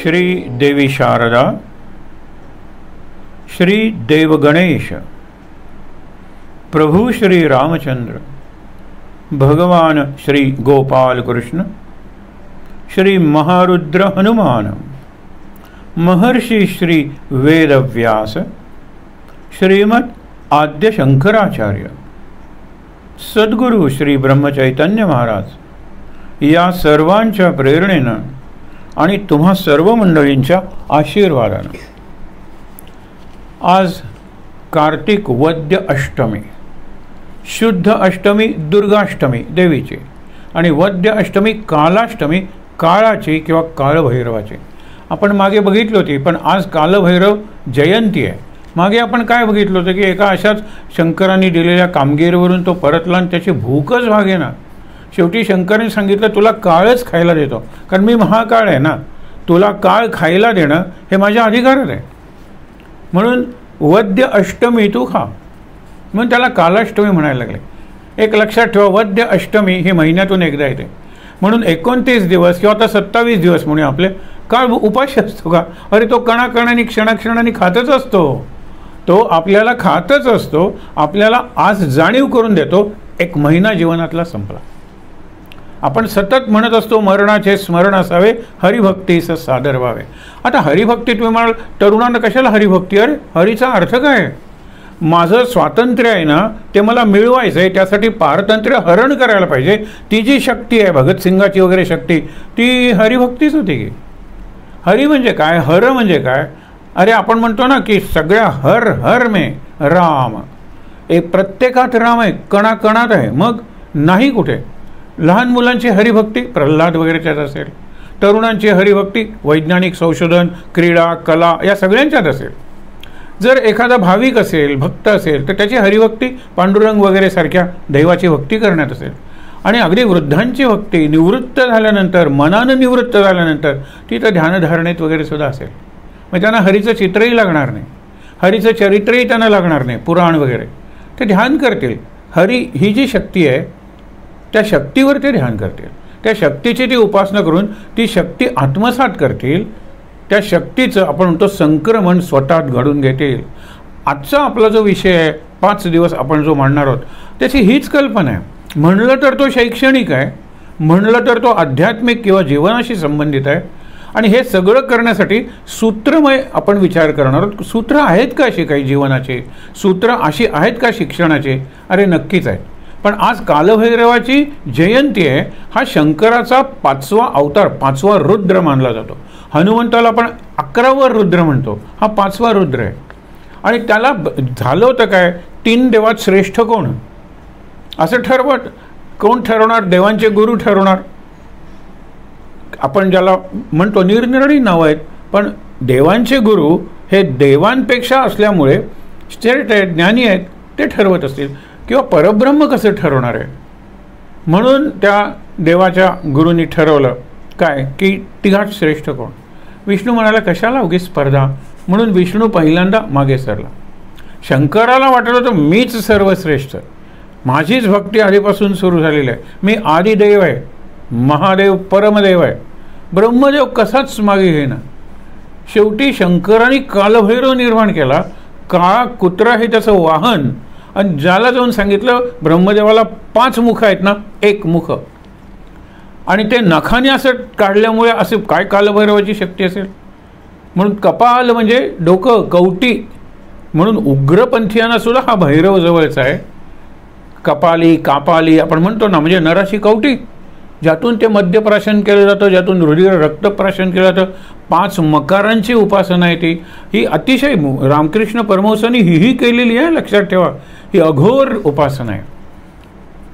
श्री देवी शारदा, श्री देव गणेश, प्रभु श्री रामचंद्र, भगवान श्री गोपाल कृष्ण, श्री महारुद्र हनुमान, महर्षि श्री वेदव्यास, श्रीमद आद्य शंकराचार्य, सद्गुरु श्री ब्रह्मचैतन्य महाराज या सर्वांच्या प्रेरणेनं आणि तुम्हा सर्व मंडळींच्या आशीर्वादानं आज कार्तिक वद्य अष्टमी, शुद्ध अष्टमी दुर्गाष्टमी देवीची आणि वद्य अष्टमी कालाष्टमी काळाची किंवा काळभैरवाची आपण मागे बघितली होती. पण आज कालभैरव जयंती आहे. मागे आपण काय बघितलं होतं की एका अशाच शंकरांनी दिलेल्या कामगिरीवरून तो परतला आणि त्याची भूकच भागेना. शेवटी शंकरांनी सांगितलं तुला काळच खायला देतो, कारण मी महाकाळ आहे ना, तुला काळ खायला देणं हे माझ्या अधिकारात आहे. म्हणून वद्य अष्टमी तू खा, म्हणून त्याला कालाष्टमी म्हणायला लागले. एक लक्षात ठेवा, वद्य अष्टमी ही महिन्यातून एकदा येते. म्हणून 29 दिवस किंवा आता 27 दिवस म्हणून आपले काळ उपाशी असतो का? अरे तो कणाकणाने क्षणाक्षणाने खातच असतो, तो आपल्याला खातच असतो. आपल्याला आज जाणीव करून देतो एक महिना जीवनातला संपला. आपण सतत म्हणत असतो मरणाचे स्मरण असावे, हरिभक्तीस सादर व्हावे. आता हरिभक्ती तुम्ही म्हणाल तरुणांना कशाला हरिभक्ती? अरे हरीचा अर्थ काय? माझं स्वातंत्र्य आहे ना, ते मला मिळवायचं आहे, त्यासाठी पारतंत्र्य हरण करायला पाहिजे. ती जी शक्ती आहे भगतसिंगाची वगैरे शक्ती, ती हरिभक्तीच होती की. हरी म्हणजे काय, हर म्हणजे काय? अरे आपण म्हणतो ना की सगळ्या हर हर में राम, एक प्रत्येकात राम आहे, कणाकणात आहे. मग नाही कुठे? लहान मुलांची हरिभक्ती प्रल्हाद वगैरे त्यात असेल, तरुणांची हरिभक्ती वैज्ञानिक संशोधन, क्रीडा, कला या सगळ्यांच्यात असेल. जर एखादा भाविक असेल, भक्त असेल, तर त्याची हरिभक्ती पांडुरंग वगैरे सारख्या दैवाची भक्ती करण्यात असेल. आणि अगदी वृद्धांची भक्ती निवृत्त झाल्यानंतर, मनानं निवृत्त झाल्यानंतर ती तर ध्यानधारणेत वगैरे सुद्धा असेल. मग त्यांना हरीचं चित्रही लागणार नाही, हरीचं चरित्रही त्यांना लागणार नाही, पुराण वगैरे. ते ध्यान करतील. हरी ही जी शक्ती आहे त्या शक्तीवर ते ध्यान करतील. त्या शक्तीची ती उपासना करून ती शक्ती आत्मसात करतील. त्या शक्तीचं आपण म्हणतो संक्रमण स्वतःत घडून घेतील. आजचा आपला जो विषय आहे 5 दिवस आपण जो मांडणार आहोत त्याची हीच कल्पना आहे. म्हणलं तर तो शैक्षणिक आहे, म्हणलं तर तो आध्यात्मिक किंवा जीवनाशी संबंधित आहे. आणि हे सगळं करण्यासाठी सूत्रमय आपण विचार करणार आहोत. सूत्र आहेत का अशी काही जीवनाचे? सूत्र अशी आहेत का शिक्षणाचे? अरे नक्कीच आहेत. पण आज कालभैरवाची जयंती आहे. हा शंकराचा 5वा अवतार, 5वा रुद्र मानला जातो. हनुमंताला आपण 11वा रुद्र म्हणतो, हा 5वा रुद्र आहे. आणि त्याला झालं होतं काय, 3 देवात श्रेष्ठ कोण असं ठरवत. कोण ठरवणार? देवांचे गुरु ठरवणार. आपण ज्याला म्हणतो निरनिराळी नावं आहेत, पण देवांचे गुरु हे देवांपेक्षा असल्यामुळे श्रेष्ठ आहेत, ज्ञानी आहेत, ते ठरवत असतील. किंवा परब्रह्म कसं ठरवणार आहे? म्हणून त्या देवाच्या गुरूंनी ठरवलं काय की तिघात श्रेष्ठ कोण. विष्णू म्हणाला कशाला उगीच स्पर्धा, म्हणून विष्णू पहिल्यांदा मागे सरला. शंकराला वाटलं होतं मीच सर्वश्रेष्ठ, माझीच भक्ती आधीपासून सुरू झालेली आहे, मी आदिदेव आहे, महादेव परमदेव आहे. ब्रह्मदेव कसाच मागे घेईना. शेवटी शंकरांनी कालभैरव निर्माण केला. काळा कुत्रा हे त्याचं वाहन. आणि ज्याला जाऊन सांगितलं ब्रह्मदेवाला 5 मुख आहेत ना, 1 मुख, आणि ते नखाने असं काढल्यामुळे असे काय कालभैरवाची शक्ती असेल. म्हणून कपाल म्हणजे डोकं, कवटी. म्हणून उग्रपंथीयांना सुद्धा हा भैरव जवळचा आहे. कपाली, कापाली आपण म्हणतो ना, म्हणजे नराशी कवटी, ज्यातून ते मद्यप्राशन केलं जातं, ज्यातून हृदय रक्तप्राशन केलं जातं. 5 मकारांची उपासना आहे ती. ही अतिशय रामकृष्ण परमहंसांनी ही केलेली आहे, लक्षात ठेवा. ही अघोर उपासना आहे,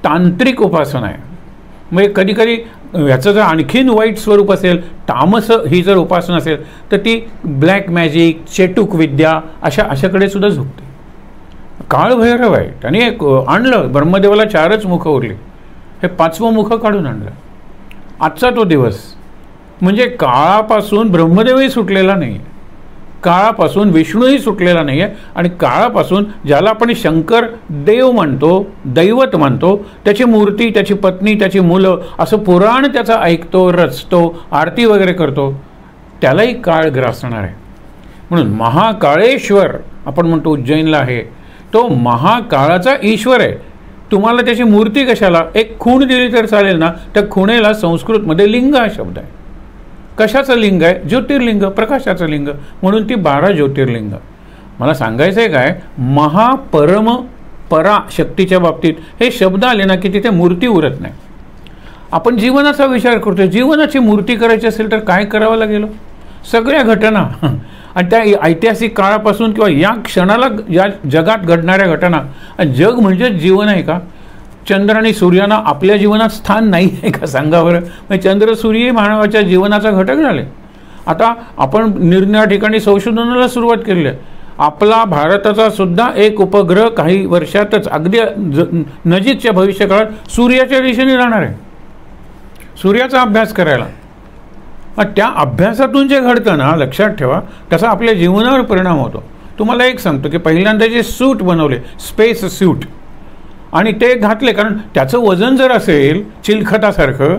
तांत्रिक उपासना आहे. म्हणजे कधी कधी ह्याचं जर आणखीन वाईट स्वरूप असेल, तामस ही जर उपासना असेल, तर ती ब्लॅक मॅजिक, चेटूक विद्या अशाकडे सुद्धा झुकते. काळभैरव आहे, त्याने एक आणलं, ब्रह्मदेवाला 4च मुखं उरली, हे 5वं मुख काढून आणलं. आजचा तो दिवस म्हणजे काळापासून ब्रह्मदेवही सुटलेला नाही आहे, काळापासून विष्णूही सुटलेला नाही आहे. आणि काळापासून ज्याला आपण शंकर देव म्हणतो, दैवत मानतो, त्याची मूर्ती, त्याची पत्नी, त्याची मुलं, असं पुराण त्याचा ऐकतो, रचतो, आरती वगैरे करतो. त्यालाही काळ ग्रासणार आहे. म्हणून महाकाळेश्वर आपण म्हणतो उज्जैनला आहे, तो महाकाळाचा ईश्वर आहे. तुम्हाला त्याची मूर्ती कशाला, एक खूण दिली तर चालेल ना. त्या खुणेला संस्कृतमध्ये लिंग हा शब्द आहे. कशाचं लिंग आहे? ज्योतिर्लिंग, प्रकाशाचं लिंग, म्हणून ती 12 ज्योतिर्लिंग. मला सांगायचं आहे काय, महापरम परा शक्तीच्या बाबतीत हे शब्द आले ना की तिथे मूर्ती उरत नाही. आपण जीवनाचा विचार करतो, जीवनाची मूर्ती करायची असेल तर काय करावं लागेल? सगळ्या घटना आणि त्या ऐतिहासिक काळापासून किंवा या क्षणाला या जगात घडणाऱ्या घटना. जग म्हणजे जीवन आहे का? चंद्र आणि सूर्यांना आपल्या जीवनात स्थान नाही आहे का? सांगा बरं. म्हणजे चंद्र सूर्य मानवाच्या जीवनाचा घटक झाले. आता आपण निरनिराळ्या ठिकाणी संशोधनाला सुरुवात केली आहे. आपला भारताचा सुद्धा एक उपग्रह काही वर्षातच अगदी नजीकच्या भविष्यकाळात सूर्याच्या दिशेने जाणार आहे, सूर्याचा अभ्यास करायला. त्या अभ्यासातून जे घडतं ना, लक्षात ठेवा, त्याचा आपल्या जीवनावर परिणाम होतो. तुम्हाला एक सांगतो की पहिल्यांदा जे सूट बनवले, स्पेस सूट, आणि ते घातले, कारण त्याचं वजन जर असेल चिलखतासारखं,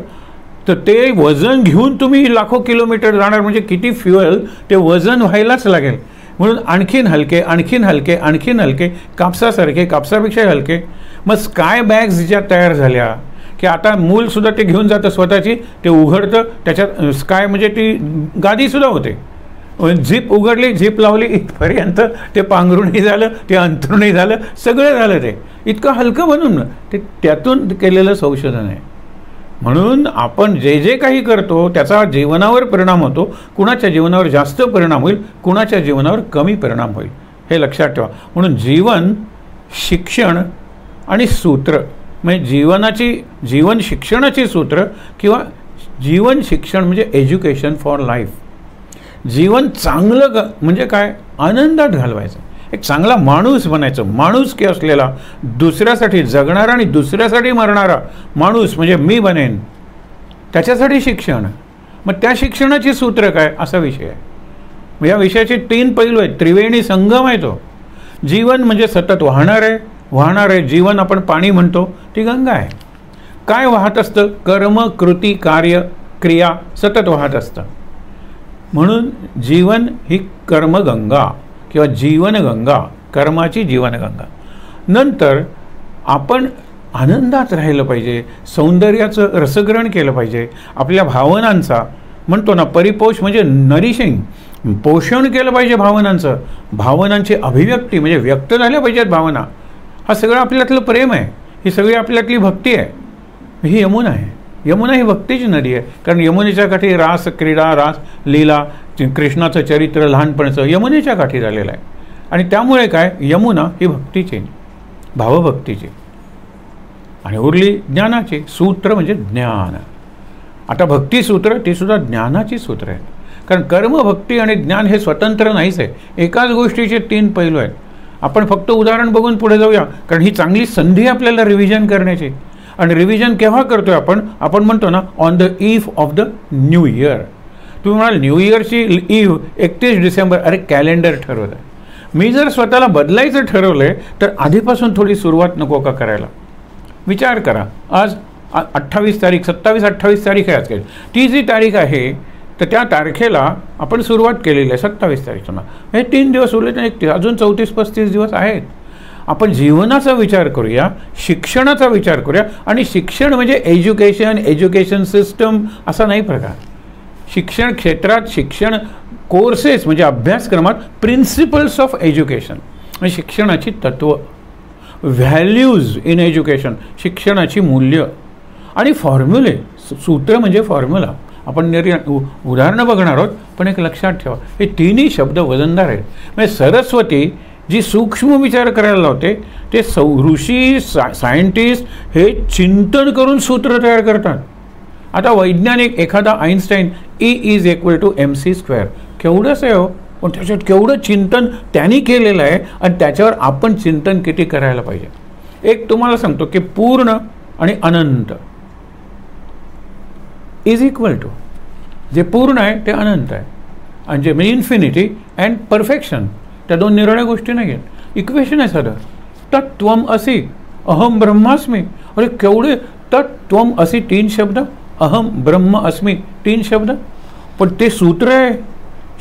तर ते वजन घेऊन तुम्ही लाखो किलोमीटर जाणार, म्हणजे किती फ्युएल ते वजन व्हायलाच लागेल. म्हणून आणखीन हलके, आणखीन हलके, आणखीन हलके, कापसासारखे, कापसापेक्षा हलके. मग स्काय बॅग्स ज्या तयार झाल्या की आता मूलसुद्धा ते घेऊन जातं स्वतःची, ते उघडतं, त्याच्यात स्काय म्हणजे ती गादीसुद्धा होते. झीप उघडली, झीप लावली, इथपर्यंत ते पांघरूणही झालं, ते अंथरूणही झालं, सगळं झालं. ते इतकं हलकं बनून ते त्यातून केलेलं संशोधन आहे. म्हणून आपण जे जे काही करतो त्याचा जीवनावर परिणाम होतो. कुणाच्या जीवनावर जास्त परिणाम होईल, कुणाच्या जीवनावर कमी परिणाम होईल, हे लक्षात ठेवा. म्हणून जीवन, शिक्षण आणि सूत्र, म्हणजे जीवन शिक्षणाची सूत्र किंवा जीवन शिक्षण म्हणजे एज्युकेशन फॉर लाईफ. जीवन चांगलं म्हणजे काय, आनंदात घालवायचं, एक चांगला माणूस बनायचं, माणुसकी असलेला, दुसऱ्यासाठी जगणारा आणि दुसऱ्यासाठी मरणारा माणूस म्हणजे मी बनेन, त्याच्यासाठी शिक्षण. मग त्या शिक्षणाची सूत्र काय, असा विषय आहे. या विषयाचे 3 पैलू आहेत, त्रिवेणी संगम आहे तो. जीवन म्हणजे सतत वाहणारे जीवन, आपण पाणी म्हणतो, ती गंगा आहे. काय वाहत असतं? कर्म, कृती, कार्य, क्रिया सतत वाहत असतं. म्हणून जीवन ही कर्मगंगा किंवा जीवनगंगा, कर्माची जीवनगंगा. नंतर आपण आनंदात राहिलं पाहिजे, सौंदर्याचं रसग्रहण केलं पाहिजे, आपल्या भावनांचा म्हणतो ना परिपोष म्हणजे नरिशिंग, पोषण केलं पाहिजे भावनांचं, भावनांची अभिव्यक्ती म्हणजे व्यक्त झाल्या पाहिजेत भावना. हा सगळं आपल्यातलं प्रेम आहे, ही सगळी आपल्यातली भक्ती आहे. ही यमुना आहे, यमुना ही भक्तीची नदी आहे. कारण यमुनेच्या काठी रास क्रीडा, रास लीला, कृष्णाचं चरित्र लहानपणाचं यमुनेच्या काठी झालेलं आहे. आणि त्यामुळे काय, यमुना ही भक्तीची, भावभक्तीची. आणि उरली ज्ञानाची सूत्र म्हणजे ज्ञान. आता भक्ती सूत्र ती सुद्धा ज्ञानाची सूत्र आहेत. कारण कर्म, भक्ती आणि ज्ञान हे स्वतंत्र नाहीच आहे, एकाच गोष्टीचे 3 पैलू आहेत. आपण फक्त उदाहरण बघून पुढे जाऊया, कारण ही चांगली संधी आपल्याला रिव्हिजन करण्याची. आणि रिव्हिजन केव्हा करतोय आपण म्हणतो ना on the eve of the new year. तुम्ही म्हणाल न्यू इयरची ईव्ह 31 डिसेंबर, अरे कॅलेंडर ठरवलं आहे. मी जर स्वतःला बदलायचं ठरवलं आहे तर आधीपासून थोडी सुरुवात नको का करायला? विचार करा, आज 28 तारीख, 27-28 तारीख आहे, आज काय ती जी तारीख आहे, तर त्या तारखेला आपण सुरुवात केलेली आहे 27 तारीखला. हे 3 दिवस उरले, अजून 34-35 दिवस आहेत. आपण जीवनाचा विचार करूया, शिक्षणाचा विचार करूया. आणि शिक्षण म्हणजे एज्युकेशन सिस्टम असा नाही प्रकार. शिक्षण क्षेत्रात शिक्षण कोर्सेस म्हणजे अभ्यासक्रमात प्रिन्सिपल्स ऑफ एज्युकेशन म्हणजे शिक्षणाची तत्व, व्हॅल्यूज इन एज्युकेशन शिक्षणाची मूल्य, आणि फॉर्म्युले, सूत्र म्हणजे फॉर्म्युला. आपण उदाहरणं बघणार आहोत, पण एक लक्षात ठेवा, हे 3ही शब्द वजनदार आहेत. म्हणजे सरस्वती जी सूक्ष्म विचार करायला लावते, ते ऋषी, सायंटिस्ट हे चिंतन करून सूत्र तयार करतात. आता वैज्ञानिक एखादा आईन्स्टाईन E=mc², केवढंच आहे हो, पण त्याच्यात केवढं चिंतन त्यांनी केलेलं आहे, आणि त्याच्यावर आपण चिंतन किती करायला पाहिजे. एक तुम्हाला सांगतो की पूर्ण आणि अनंत =, जे पूर्ण आहे ते अनंत आहे, आणि जे म्हणजे इन्फिनिटी अँड परफेक्शन, त्या 2 निराळ्या गोष्टी नाही आहेत. इक्वेशन आहे साधं, तत्त्वम असि अहम ब्रह्मास्मी. अरे केवढे तत्त्वम असि 3 शब्द, अहम ब्रह्म अस्मी 3 शब्द, पण ते सूत्र आहे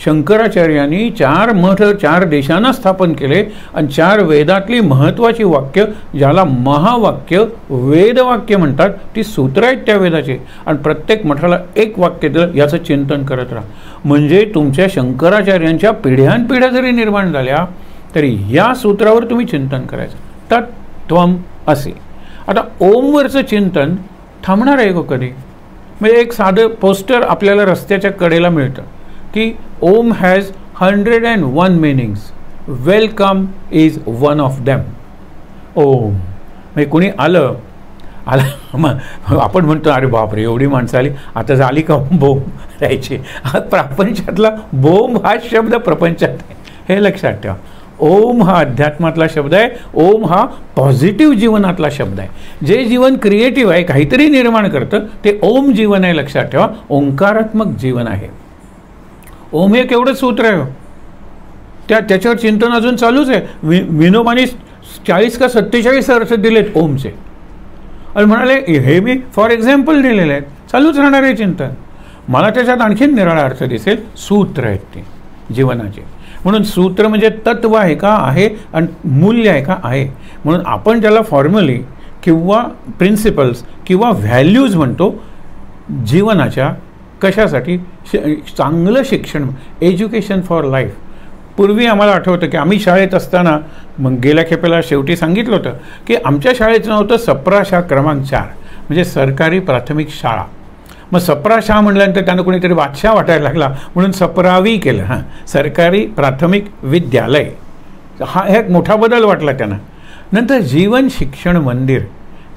शंकराचार्यांनी 4 मठ 4 देशांना स्थापन केले आणि 4 वेदातली महत्त्वाची वाक्य, ज्याला महावाक्य वेदवाक्य म्हणतात, ती सूत्र आहेत त्या वेदाचे, आणि प्रत्येक मठाला एक वाक्य दिलं, याचं चिंतन करत राहा. म्हणजे तुमच्या शंकराचार्यांच्या पिढ्यानपिढ्या जरी निर्माण झाल्या तरी या सूत्रावर तुम्ही चिंतन करायचं. तत्त्वम असे. आता ओमवरचं चिंतन थांबणार आहे का कधी? म्हणजे एक साधं पोस्टर आपल्याला रस्त्याच्या कडेला मिळतं की Om has 101 meanings, welcome is one of them. Om म्हणजे कुणी आलं मग आपण म्हणतो अरे बापरे एवढी माणसं आली, आता झाली का बोम राहायची. प्रपंचातला बोम हा शब्द प्रपंचात आहे, हे लक्षात ठेवा. ओम हा अध्यात्मातला शब्द आहे, ओम हा पॉझिटिव्ह जीवनातला शब्द आहे. जे जीवन क्रिएटिव्ह आहे, काहीतरी निर्माण करतं, ते ओम जीवन आहे, लक्षात ठेवा. ओंकारात्मक जीवन आहे. ओम हे केवढं सूत्र आहे, त्याच्यावर चिंतन अजून चालूच आहे. विनोबाने 40 का 47 अर्थ दिलेत ओमचे, आणि म्हणाले हे मी फॉर एक्झाम्पल दिलेले आहेत, चालूच राहणार आहे चिंतन. मला त्याच्यात आणखीन निराळा अर्थ दिसेल. सूत्र आहेत ते जीवनाचे. म्हणून सूत्र म्हणजे तत्व आहे का आहे, आणि मूल्य आहे का आहे. म्हणून आपण ज्याला फॉर्म्युली किंवा प्रिन्सिपल्स किंवा व्हॅल्यूज म्हणतो जीवनाच्या, कशासाठी? चांगलं शिक्षण, एज्युकेशन फॉर लाईफ. पूर्वी आम्हाला आठवतं की आम्ही शाळेत असताना, मग गेल्या खेपेला शेवटी सांगितलं होतं की आमच्या शाळेचं नाव होतं सप्रा शाळा क्रमांक 4, म्हणजे सरकारी प्राथमिक शाळा. मग सप्रा शाळा म्हटल्यानंतर त्यांना कोणीतरी बादशाह वाटायला लागला, म्हणून सप्रावी केलं. हां, सरकारी प्राथमिक विद्यालय, हा एक मोठा बदल वाटला त्यांना. नंतर जीवन शिक्षण मंदिर,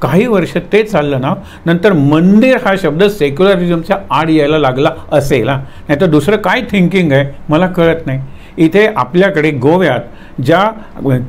काही वर्ष ते चाललं ना. नंतर मंदिर हा शब्द सेक्युलरिझमच्या आड यायला लागला असेल, नाही तर दुसरं काय थिंकिंग आहे मला कळत नाही. इथे आपल्याकडे गोव्यात ज्या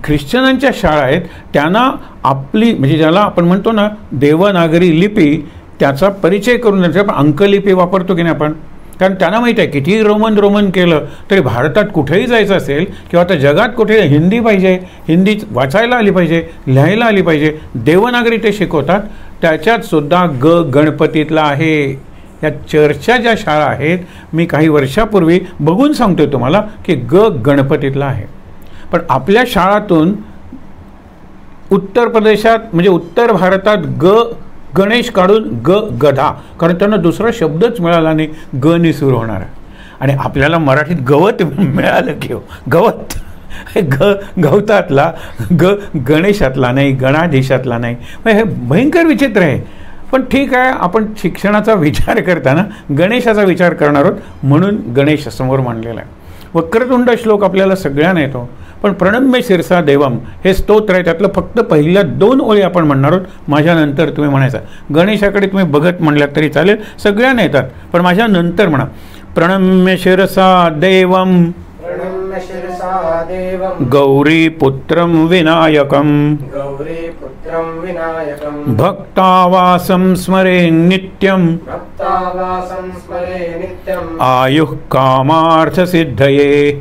ख्रिश्चनांच्या शाळा आहेत त्यांना आपली, म्हणजे ज्याला आपण म्हणतो ना देवनागरी लिपी, त्याचा परिचय करून द्यायचा. पण अंकलिपी वापरतो की नाही आपण, कारण त्यांना माहीत आहे किती रोमन केलं तरी भारतात कुठेही जायचं असेल किंवा आता जगात कुठे हिंदी पाहिजे, हिंदी वाचायला आली पाहिजे, लिहायला आली पाहिजे, देवनागरी ते शिकवतात. त्याच्यात सुद्धा गणपतीतला आहे. या चर्चच्या ज्या शाळा आहेत, मी काही वर्षापूर्वी बघून सांगतो तुम्हाला की गणपतीतला आहे. पण आपल्या शाळातून उत्तर प्रदेशात, म्हणजे उत्तर भारतात गणेश काढून गधा, कारण त्यांना दुसरा शब्दच मिळाला नाही, गनी सुरू होणार. आणि आपल्याला मराठीत गवत मिळालं की हो, गवत गवतातला, गणेशातला नाही, गणाधीशातला नाही. हे भयंकर विचित्र आहे. पण ठीक आहे, आपण शिक्षणाचा विचार करताना गणेशाचा विचार करणार आहोत, म्हणून गणेश समोर मांडलेला आहे. वक्रतुंड श्लोक आपल्याला सगळ्यांना येतो, पण प्रणम्य शिरसा देवम हे स्तोत्र आहे, त्यातलं फक्त पहिल्या 2 ओळी आपण म्हणणार आहोत. माझ्यानंतर तुम्ही म्हणायचा. गणेशाकडे तुम्ही बघत म्हणल्यात तरी चालेल, सगळ्यांना येतात, पण माझ्यानंतर म्हणा. प्रणम्य शिरसा देवम गौरीपुत्रं विनायकं भक्तावासं स्मरे नित्यं आयुः कामार्थ सिद्धये.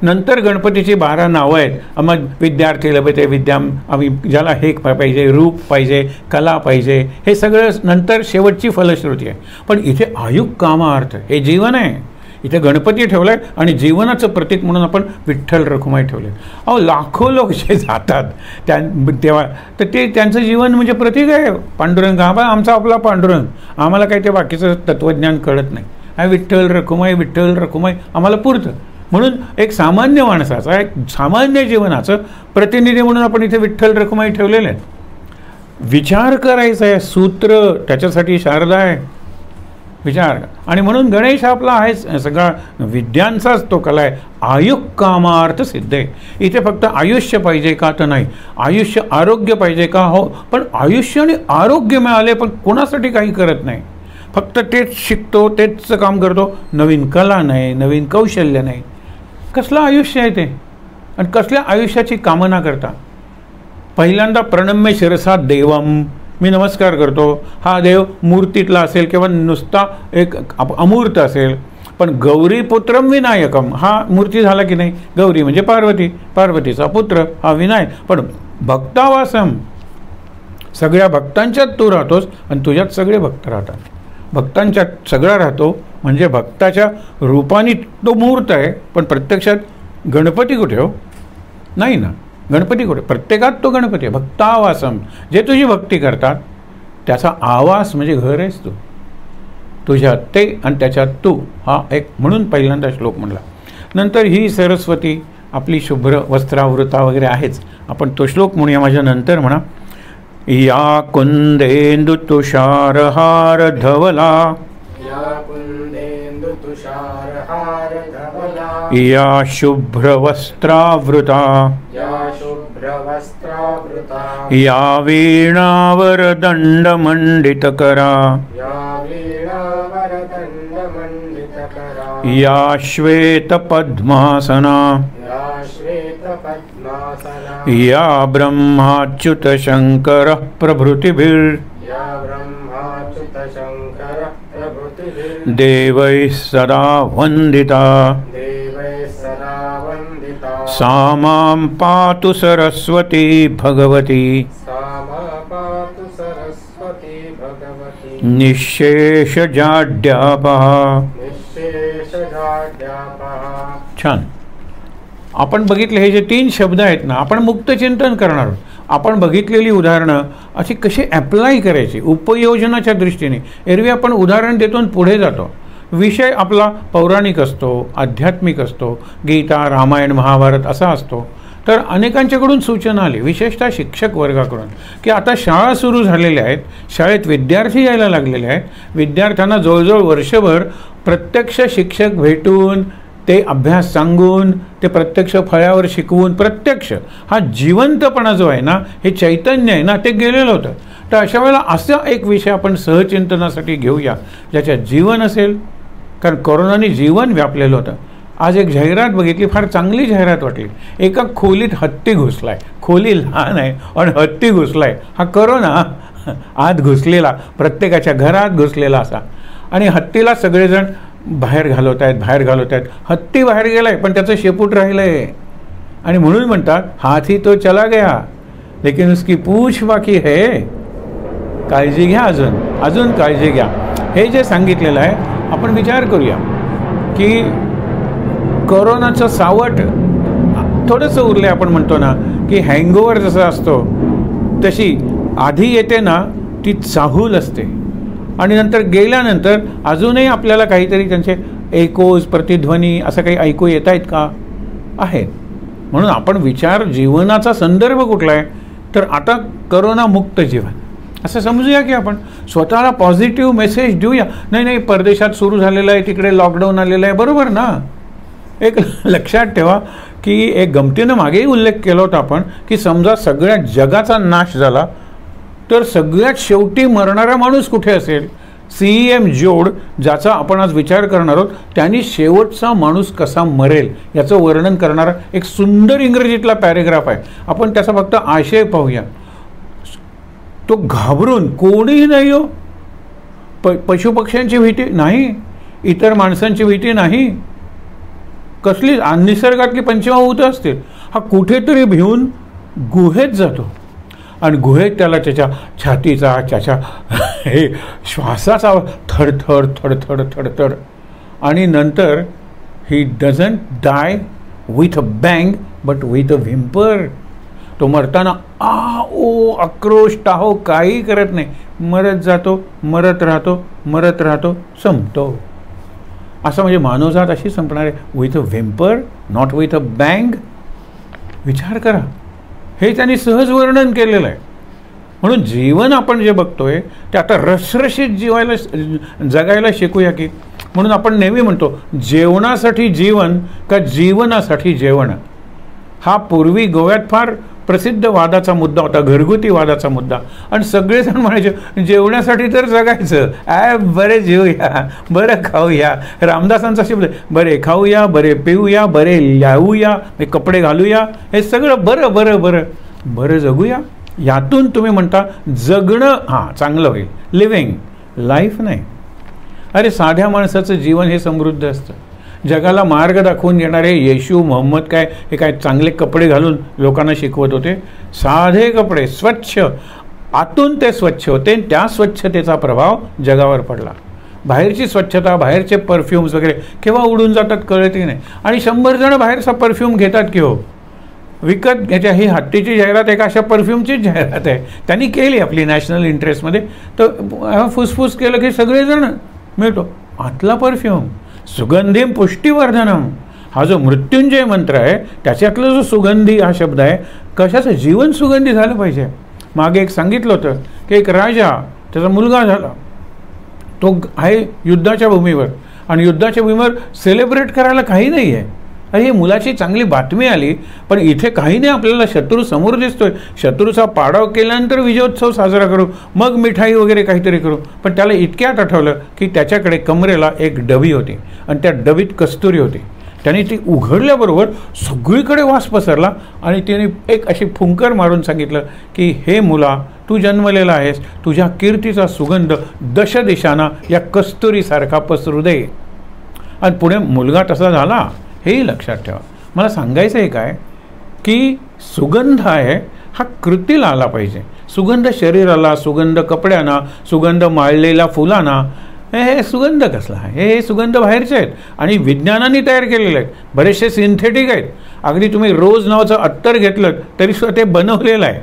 नंतर गणपतीची 12 नावं आहेत. मग विद्यार्थी लभते विद्याम, आम्ही ज्याला हे पाहिजे, रूप पाहिजे, कला पाहिजे, हे सगळं नंतर शेवटची फलश्रुती आहे. पण इथे आयुः कामार्थ हे जीवन आहे. इथे गणपती ठेवलाय आणि जीवनाचं प्रतीक म्हणून आपण विठ्ठल रखुमाई ठेवले. अहो, लाखो लोक जे जातात तेव्हा तर ते त्यांचं जीवन म्हणजे प्रतीक आहे. पांडुरंग हा आमचा आपला पांडुरंग, आम्हाला काही ते बाकीचं तत्त्वज्ञान कळत नाही. हा विठ्ठल रखुमाई आम्हाला पुरतं. म्हणून एक सामान्य माणसाचा, एक सामान्य जीवनाचं प्रतिनिधी म्हणून आपण इथे विठ्ठल रखुमाई ठेवलेले आहेत. विचार करायचा आहे, सूत्र त्याच्यासाठी शारदा आहे, विचार. आणि म्हणून गणेश आपला आहे सगळा विद्यांचाच तो कला आहे. आयुः कामार्थ सिद्ध आहे. इथे फक्त आयुष्य पाहिजे का तर नाही, आयुष्य आरोग्य पाहिजे का, हो, पण आयुष्य आणि आरोग्य मिळाले पण कोणासाठी काही करत नाही, फक्त तेच शिकतो, तेच काम करतो, नवीन कला नाही, नवीन कौशल्य नाही. कसलं आयुष्य आहे ते, आणि कसल्या आयुष्याची कामना करता. पहिल्यांदा प्रणम्य शिरसा देवम, मी नमस्कार करतो. हा देव मूर्तीतला असेल किंवा नुसता एक अमूर्त असेल. पण गौरीपुत्रम विनायकम, हा मूर्ती झाला की नाही. गौरी म्हणजे पार्वती, पार्वतीचा पुत्र हा विनायक. पण भक्तावासम, सगळ्या भक्तांच्यात तू राहतोस आणि तुझ्यात सगळे भक्त राहतात. भक्तांच्यात सगळा राहतो, म्हणजे भक्ताच्या रूपाने तो मूर्त आहे, पण प्रत्यक्षात गणपती कुठे हो? नाही ना, गणपती कुठे? प्रत्येकात तो गणपती आहे. भक्तावासम, जे तुझी भक्ती करतात त्याचा आवास म्हणजे घर आहेस तू. तुझ्यात ते आणि त्याच्यात तू, हा एक म्हणून पहिल्यांदा श्लोक म्हणला. नंतर ही सरस्वती आपली शुभ्र वस्त्रावृता वगैरे आहेच, आपण तो श्लोक म्हणूया माझ्या नंतर म्हणा. या कुंदेंदु तुषारहार धवला, या शुभ्रवस्त्रावृता, या वीणावरदण्डमण्डितकरा, या श्वेतपद्मासना, या ब्रह्माच्युतशङ्करः प्रभृतिभिर् देवैः सदा वन्दिता, सा मां पातु सरस्वती भगवती, निःशेषजाड्यापः. छान. आपण बघितले हे जे 3 शब्द आहेत ना, आपण मुक्तचिंतन करणार आहोत. आपण बघितलेली उदाहरणं अशी कशी ॲप्लाय करायची उपयोजनाच्या दृष्टीने. एरवी आपण उदाहरण देतो आणि पुढे जातो. विषय आपला पौराणिक असतो, आध्यात्मिक असतो, गीता, रामायण, महाभारत असा असतो. तर अनेकांच्याकडून सूचना आली, विशेषतः शिक्षक वर्गाकडून, की आता शाळा सुरू झालेल्या आहेत, शाळेत विद्यार्थी यायला लागलेले आहेत. विद्यार्थ्यांना जवळजवळ वर्षभर प्रत्यक्ष शिक्षक भेटून ते अभ्यास सांगून ते प्रत्यक्ष फळ्यावर शिकवून प्रत्यक्ष हा जिवंतपणा जो आहे ना, हे चैतन्य आहे ना, ते गेलेलं होतं. तर अशा वेळेला असा एक विषय आपण सहचिंतनासाठी घेऊया ज्याच्यात जीवन असेल, कारण कोरोनाने जीवन व्यापलेलं होतं. आज एक जाहिरात बघितली, फार चांगली जाहिरात वाटली. एका खोलीत हत्ती घुसलाय, खोली लहान आहे आणि हत्ती घुसलाय. हा कोरोना आत घुसलेला, प्रत्येकाच्या घरात घुसलेला असा. आणि हत्तीला सगळेजण बाहेर घालवत आहेत. हत्ती बाहेर गेलाय पण त्याचं शेपूट राहिलंय. आणि म्हणून म्हणतात हाथी तो चला गया लेकिन उसकी पूछ बाकी है. काळजी घ्या, अजून काळजी घ्या. हे जे सांगितलेलं आहे, आपण विचार करूया की कोरोनाचं सावट थोडंसं उरले. आपण म्हणतो ना की हँगओव्हर जसं असतो तशी आधी येते ना, ती चाहूल असते आणि नंतर गेल्यानंतर अजूनही आपल्याला काहीतरी त्यांचे एकोज, प्रतिध्वनी असं काही ऐकू येत आहेत का? आहेत. म्हणून आपण विचार जीवनाचा संदर्भ कुठला आहे, तर आता करोनामुक्त जीवन असं समजूया की आपण स्वतःला पॉझिटिव्ह मेसेज देऊया. नाही, परदेशात सुरू झालेलं आहे, तिकडे लॉकडाऊन आलेलं आहे, बरोबर ना. एक लक्षात ठेवा की एक गमतीनं मागेही उल्लेख केला होता आपण, की समजा सगळ्या जगाचा नाश झाला तर सगळ्यात शेवटी मरणारा माणूस कुठे असेल? CEM जोड, ज्याचा आपण आज विचार करणार आहोत, त्यांनी शेवटचा माणूस कसा मरेल याचं वर्णन करणारा एक सुंदर इंग्रजीतला पॅरेग्राफ आहे. आपण त्याचा फक्त आशय पाहूया. तो घाबरून कोणीही नाही हो. पशुपक्ष्यांची भीती नाही, इतर माणसांची भीती नाही, कसली निसर्गातली पंचमहाभूतं असतील. हा कुठेतरी भिवून गुहेत जातो आणि गुहेत त्याला त्याच्या छातीचा, त्याच्या हे श्वासाचा थडथड थडथड थडथड. आणि नंतर he doesn't die with a bang but with a whimper. तो मरताना ओ आक्रोश टाहो काही करत नाही, मरत जातो, मरत राहतो, संपतो. असं म्हणजे मानवजात अशी संपणार आहे, with a Whymper, not with a bang. विचार करा, हे त्यांनी सहज वर्णन केलेलं आहे. म्हणून जीवन आपण जे बघतोय ते आता रसरशीत जगायला शिकूया की. म्हणून आपण नेहमी म्हणतो जेवणासाठी जीवन का जीवनासाठी जेवण. हा पूर्वी गोव्यात फार प्रसिद्ध वादाचा मुद्दा होता, घरगुती वादाचा मुद्दा. आणि सगळेजण म्हणायचे जेवण्यासाठी तर जगायचं, बरे जेवूया, बरं खाऊया. रामदासांचा शब्द, बरे खाऊया, बरे पिऊया, बरे लावूया, कपडे घालूया, हे सगळं बरं बरं बरं बरं जगूया. यातून तुम्ही म्हणता जगणं चांगलं होईल, लिव्हिंग लाईफ नाही. अरे साध्या माणसाचं जीवन हे समृद्ध असतं. जगाला मार्ग दाखवून देणारे येशू, मोहम्मद हे काय चांगले कपडे घालून लोकांना शिकवत होते? साधे कपडे, स्वच्छ, आतून ते स्वच्छ होते. त्या स्वच्छतेचा प्रभाव जगावर पडला. बाहेरची स्वच्छता, बाहेरचे परफ्यूम्स वगैरे केव्हा उडून जातात कळतही नाही. आणि 100 जण बाहेरचा परफ्यूम घेतात की हो विकत घ्यायच्या. ही हत्तीची जाहिरात एका अशा परफ्यूमचीच जाहिरात आहे, त्यांनी केली आपली नॅशनल इंटरेस्टमध्ये. तर फुसफुस केलं की सगळेजण मिळतो. आतला परफ्यूम सुगंधिम पुष्टीवर्धनम, हा जो मृत्युंजय मंत्र आहे त्याच्यातला जो सुगंधी हा शब्द आहे, कशाचं जीवन सुगंधी झालं पाहिजे. मागे एक सांगितलं होतं की एक राजा, त्याचा मुलगा झाला, तो आहे युद्धाच्या भूमीवर आणि युद्धाच्या भूमीवर सेलिब्रेट करायला काही नाही आहे. अरे ही मुलाची चांगली बातमी आली, पण इथे काही नाही, आपल्याला शत्रू समोर दिसतोय, शत्रूचा पाडाव केल्यानंतर विजयोत्सव साजरा करू, मग मिठाई वगैरे काहीतरी करू. पण त्याला इतक्यात आठवलं की त्याच्याकडे कमरेला एक डबी होती आणि त्या डबीत कस्तुरी होती. त्याने ती उघडल्याबरोबर सगळीकडे वास पसरला आणि त्याने एक अशी फुंकर मारून सांगितलं की हे मुला, तू जन्मलेला आहेस, तुझ्या कीर्तीचा सुगंध दश दिशांना या कस्तुरीसारखा पसरू दे. आणि पुढे मुलगा तसा झाला, हेही लक्षात ठेवा. मला सांगायचं आहे काय की सुगंध आहे हा कृतीला आला पाहिजे. सुगंध शरीराला, सुगंध कपड्यांना, सुगंध माळलेल्या फुलांना, हे सुगंध कसला आहे? हे सुगंध बाहेरचे आहेत आणि विज्ञानाने तयार केलेले आहेत. बरेचसे सिंथेटिक आहेत. अगदी तुम्ही रोज नावाचं अत्तर घेतलं तरीसुद्धा ते बनवलेलं आहे.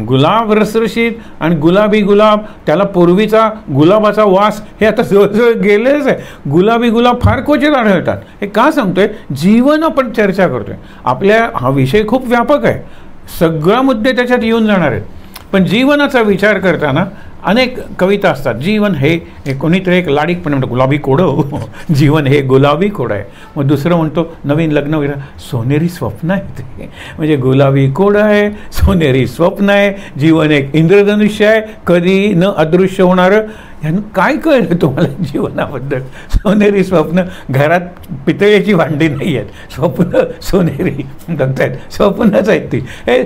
गुलाब रसरशीत आणि गुलाबी गुलाब, त्याला पूर्वीचा गुलाबाचा वास हे आता जवळजवळ गेलेच आहे. गुलाबी गुलाब फार क्वचित आढळतात. हे का सांगतोय? जीवन आपण चर्चा करतोय. आपल्या हा विषय खूप व्यापक आहे, सगळा मुद्दे त्याच्यात येऊन जाणार आहेत. पण जीवनाचा विचार करताना अनेक कविता असतात. जीवन हे कोणीतरी एक लाडीकपणे म्हणतो गुलाबी कोडं, जीवन हे गुलाबी कोडं आहे. मग दुसरं म्हणतो नवीन लग्न वगैरे सोनेरी स्वप्न आहे ते, म्हणजे गुलाबी कोडं आहे, सोनेरी स्वप्न आहे, जीवन एक इंद्रधनुष्य आहे, कधी न अदृश्य होणारं. ह्यानं काय कळलं तुम्हाला जीवनाबद्दल? सोनेरी स्वप्न, घरात पितळेची भांडी नाही आहेत, स्वप्न सोनेरी बघतायत, स्वप्नच आहेत ती. हे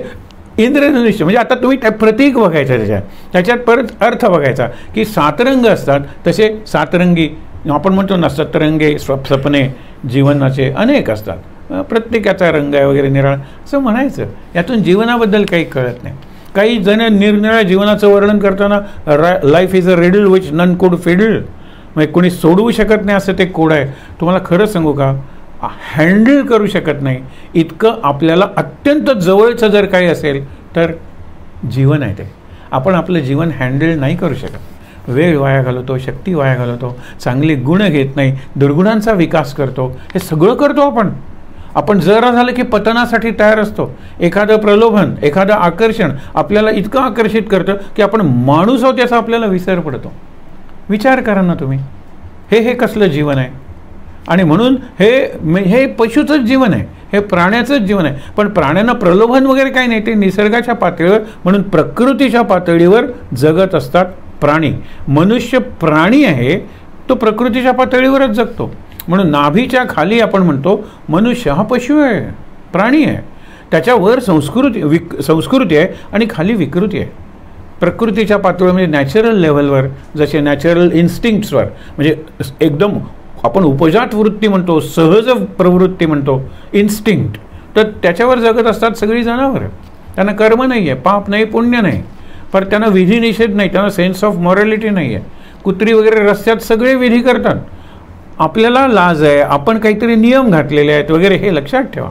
इंद्रधनुष्य म्हणजे आता तुम्ही त्या प्रतीक बघायचं, त्याच्यात परत अर्थ बघायचा की 7 रंग असतात, तसे 7 रंगी आपण म्हणतो ना, सतरंगे स्वप्ने जीवनाचे अनेक असतात, प्रत्येकाचा रंग आहे वगैरे निराळा असं म्हणायचं. यातून जीवनाबद्दल काही कळत नाही. काही जण निरनिराळ्या जीवनाचं वर्णन करताना life is a riddle which none could fiddle, म्हणजे कोणी सोडवू शकत नाही असं ते कोड आहे. तुम्हाला खरं सांगू का, हँडल करू शकत नाही इतकं आपल्याला अत्यंत जवळचं जर काही असेल तर जीवन आहे ते. आपण आपलं जीवन हँडल नाही करू शकत. वेळ वाया घालवतो, शक्ती वाया घालवतो, चांगले गुण घेत नाही, दुर्गुणांचा विकास करतो, हे सगळं करतो आपण. आपण जरा झालं की पतनासाठी तयार असतो. एखादं प्रलोभन, एखादं आकर्षण आपल्याला इतकं आकर्षित करतं की आपण माणूस आहोत याचा आपल्याला विसर पडतो. विचार करा ना तुम्ही, हे कसलं जीवन आहे? आणि म्हणून हे पशुचंच जीवन आहे, हे प्राण्याचंच जीवन आहे. पण प्राण्यांना प्रलोभन वगैरे काही नाही, ते निसर्गाच्या पातळीवर म्हणून प्रकृतीच्या पातळीवर जगत असतात प्राणी. मनुष्य प्राणी आहे, तो प्रकृतीच्या पातळीवरच जगतो. म्हणून नाभीच्या खाली आपण म्हणतो मनुष्य हा पशु आहे, प्राणी आहे. त्याच्यावर संस्कृती आहे आणि खाली विकृती आहे. प्रकृतीच्या पातळीवर म्हणजे नॅचरल लेव्हलवर, जसे नॅचरल इन्स्टिंक्ट्सवर, म्हणजे एकदम आपण उपजात वृत्ती म्हणतो, सहज प्रवृत्ती म्हणतो, इन्स्टिंक्ट, तर त्याच्यावर जगत असतात सगळी जनावरं. त्यांना कर्म नाही आहे, पाप नाही, पुण्य नाही, पण त्यांना विधी निषेध नाही, त्यांना सेन्स ऑफ मॉरॅलिटी नाही आहे. कुत्री वगैरे रस्त्यात सगळे विधी करतात. आपल्याला लाज आहे, आपण काहीतरी नियम घातलेले आहेत वगैरे, हे लक्षात ठेवा.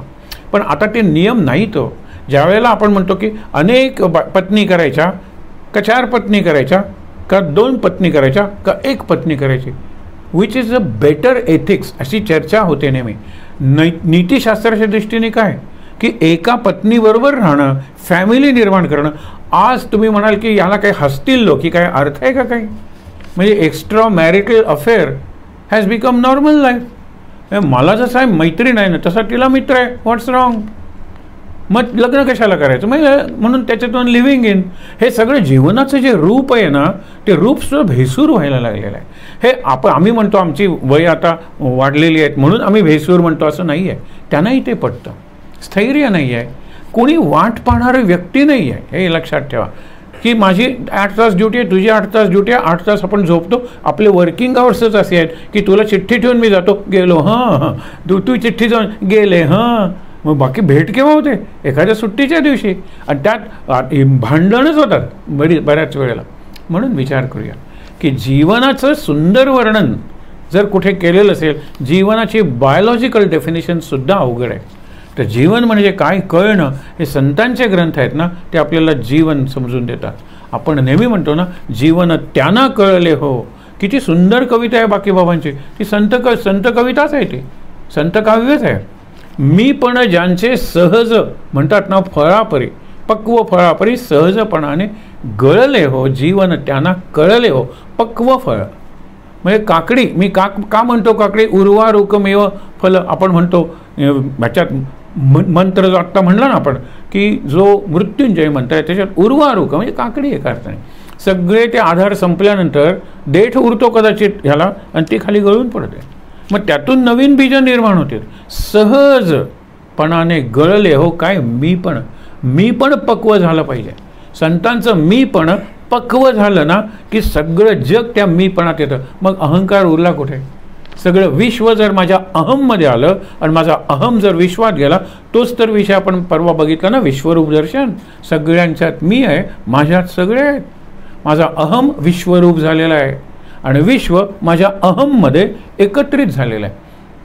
पण आता ते नियम नाही. तो ज्यावेळेला आपण म्हणतो की अनेक पत्नी करायच्या, का 4 पत्नी करायच्या, का 2 पत्नी करायच्या, का 1 पत्नी करायची, which is a better ethics, अशी चर्चा होते नेहमी. नीतिशास्त्राच्या दृष्टीने काय की एका पत्नीबरोबर राहणं, फॅमिली निर्माण करणं. आज तुम्ही म्हणाल की याला काही हसतील लोक, की काय अर्थ आहे का काही? म्हणजे extra marital affair has become normal life. मला जसं आहे मैत्रीण आहे ना, तसा तिला मित्र आहे, व्हॉट्स रॉंग? मग लग्न कशाला करायचं? म्हणून त्याच्यातून लिव्हिंग इन, हे सगळं जीवनाचं जे रूप आहे ना, ते रूपसुद्धा भेसूर व्हायला लागलेलं आहे. हे आम्ही म्हणतो आमची वय आता वाढलेली आहेत म्हणून आम्ही भेसूर म्हणतो, असं नाही आहे. त्यांनाही ते पटतं. स्थैर्य नाही आहे, कोणी वाट पाहणारी व्यक्ती नाही आहे, हे लक्षात ठेवा. की माझी 8 तास ड्युटी आहे, तुझी 8 तास ड्युटी आहे, 8 तास आपण झोपतो. आपले वर्किंग आवर्सच असे आहेत की तुला चिठ्ठी ठेवून मी जातो, गेलो, हां, तू चिठ्ठी जाऊन गेले, हां, मग बाकी भेट केव्हा होते? एखाद्या सुट्टीच्या दिवशी. आणि त्यात भांडणच होतात बऱ्याच वेळेला. म्हणून विचार करूया की जीवनाचं सुंदर वर्णन जर कुठे केलेलं असेल, जीवनाची बायोलॉजिकल डेफिनेशनसुद्धा अवघड आहे. तर जीवन म्हणजे काय कळणं, हे संतांचे ग्रंथ आहेत ना, ते आपल्याला जीवन समजून देतात. आपण नेहमी म्हणतो ना, जीवन त्यांना कळले हो. किती सुंदर कविता आहे बाकीबाबांची. ती संत कविताच आहे, ती संत काव्यच आहे. मी पण ज्यांचे सहज म्हणतात ना, फळापरी पक्व फळापरी सहजपणाने गळले हो, जीवन त्यांना कळले हो पक्व फळ. म्हणजे काकडी, मी का म्हणतो काकडी, उर्वारुकमेव फल आपण म्हणतो. ह्याच्यात मंत्र जो आत्ता म्हणला ना आपण, की जो मृत्युंजय मंत्र आहे त्याच्यात उर्वारुक म्हणजे काकडी एका अर्थाने. सगळे ते आधार संपल्यानंतर देठ उरतो कदाचित ह्याला आणि ती खाली गळून पडते. मग त्यातून नवीन बीज निर्माण होते. सहजपणाने गळले हो काय, मी पण पक्व झालं पाहिजे. संतांचं मी पण पक्व झालं ना की सगळं जग त्या मीपणात येतं. मग अहंकार उरला कुठे? सगळं विश्व जर माझ्या अहममध्ये आलं आणि माझा अहम जर विश्वात गेला, तोच तर विषय आपण परवा बघितला ना, विश्वरूप दर्शन. सगळ्यांच्यात मी आहे, माझ्यात सगळे आहेत. माझा अहम विश्वरूप झालेला आहे आणि विश्व माझ्या अहममध्ये एकत्रित झालेला आहे.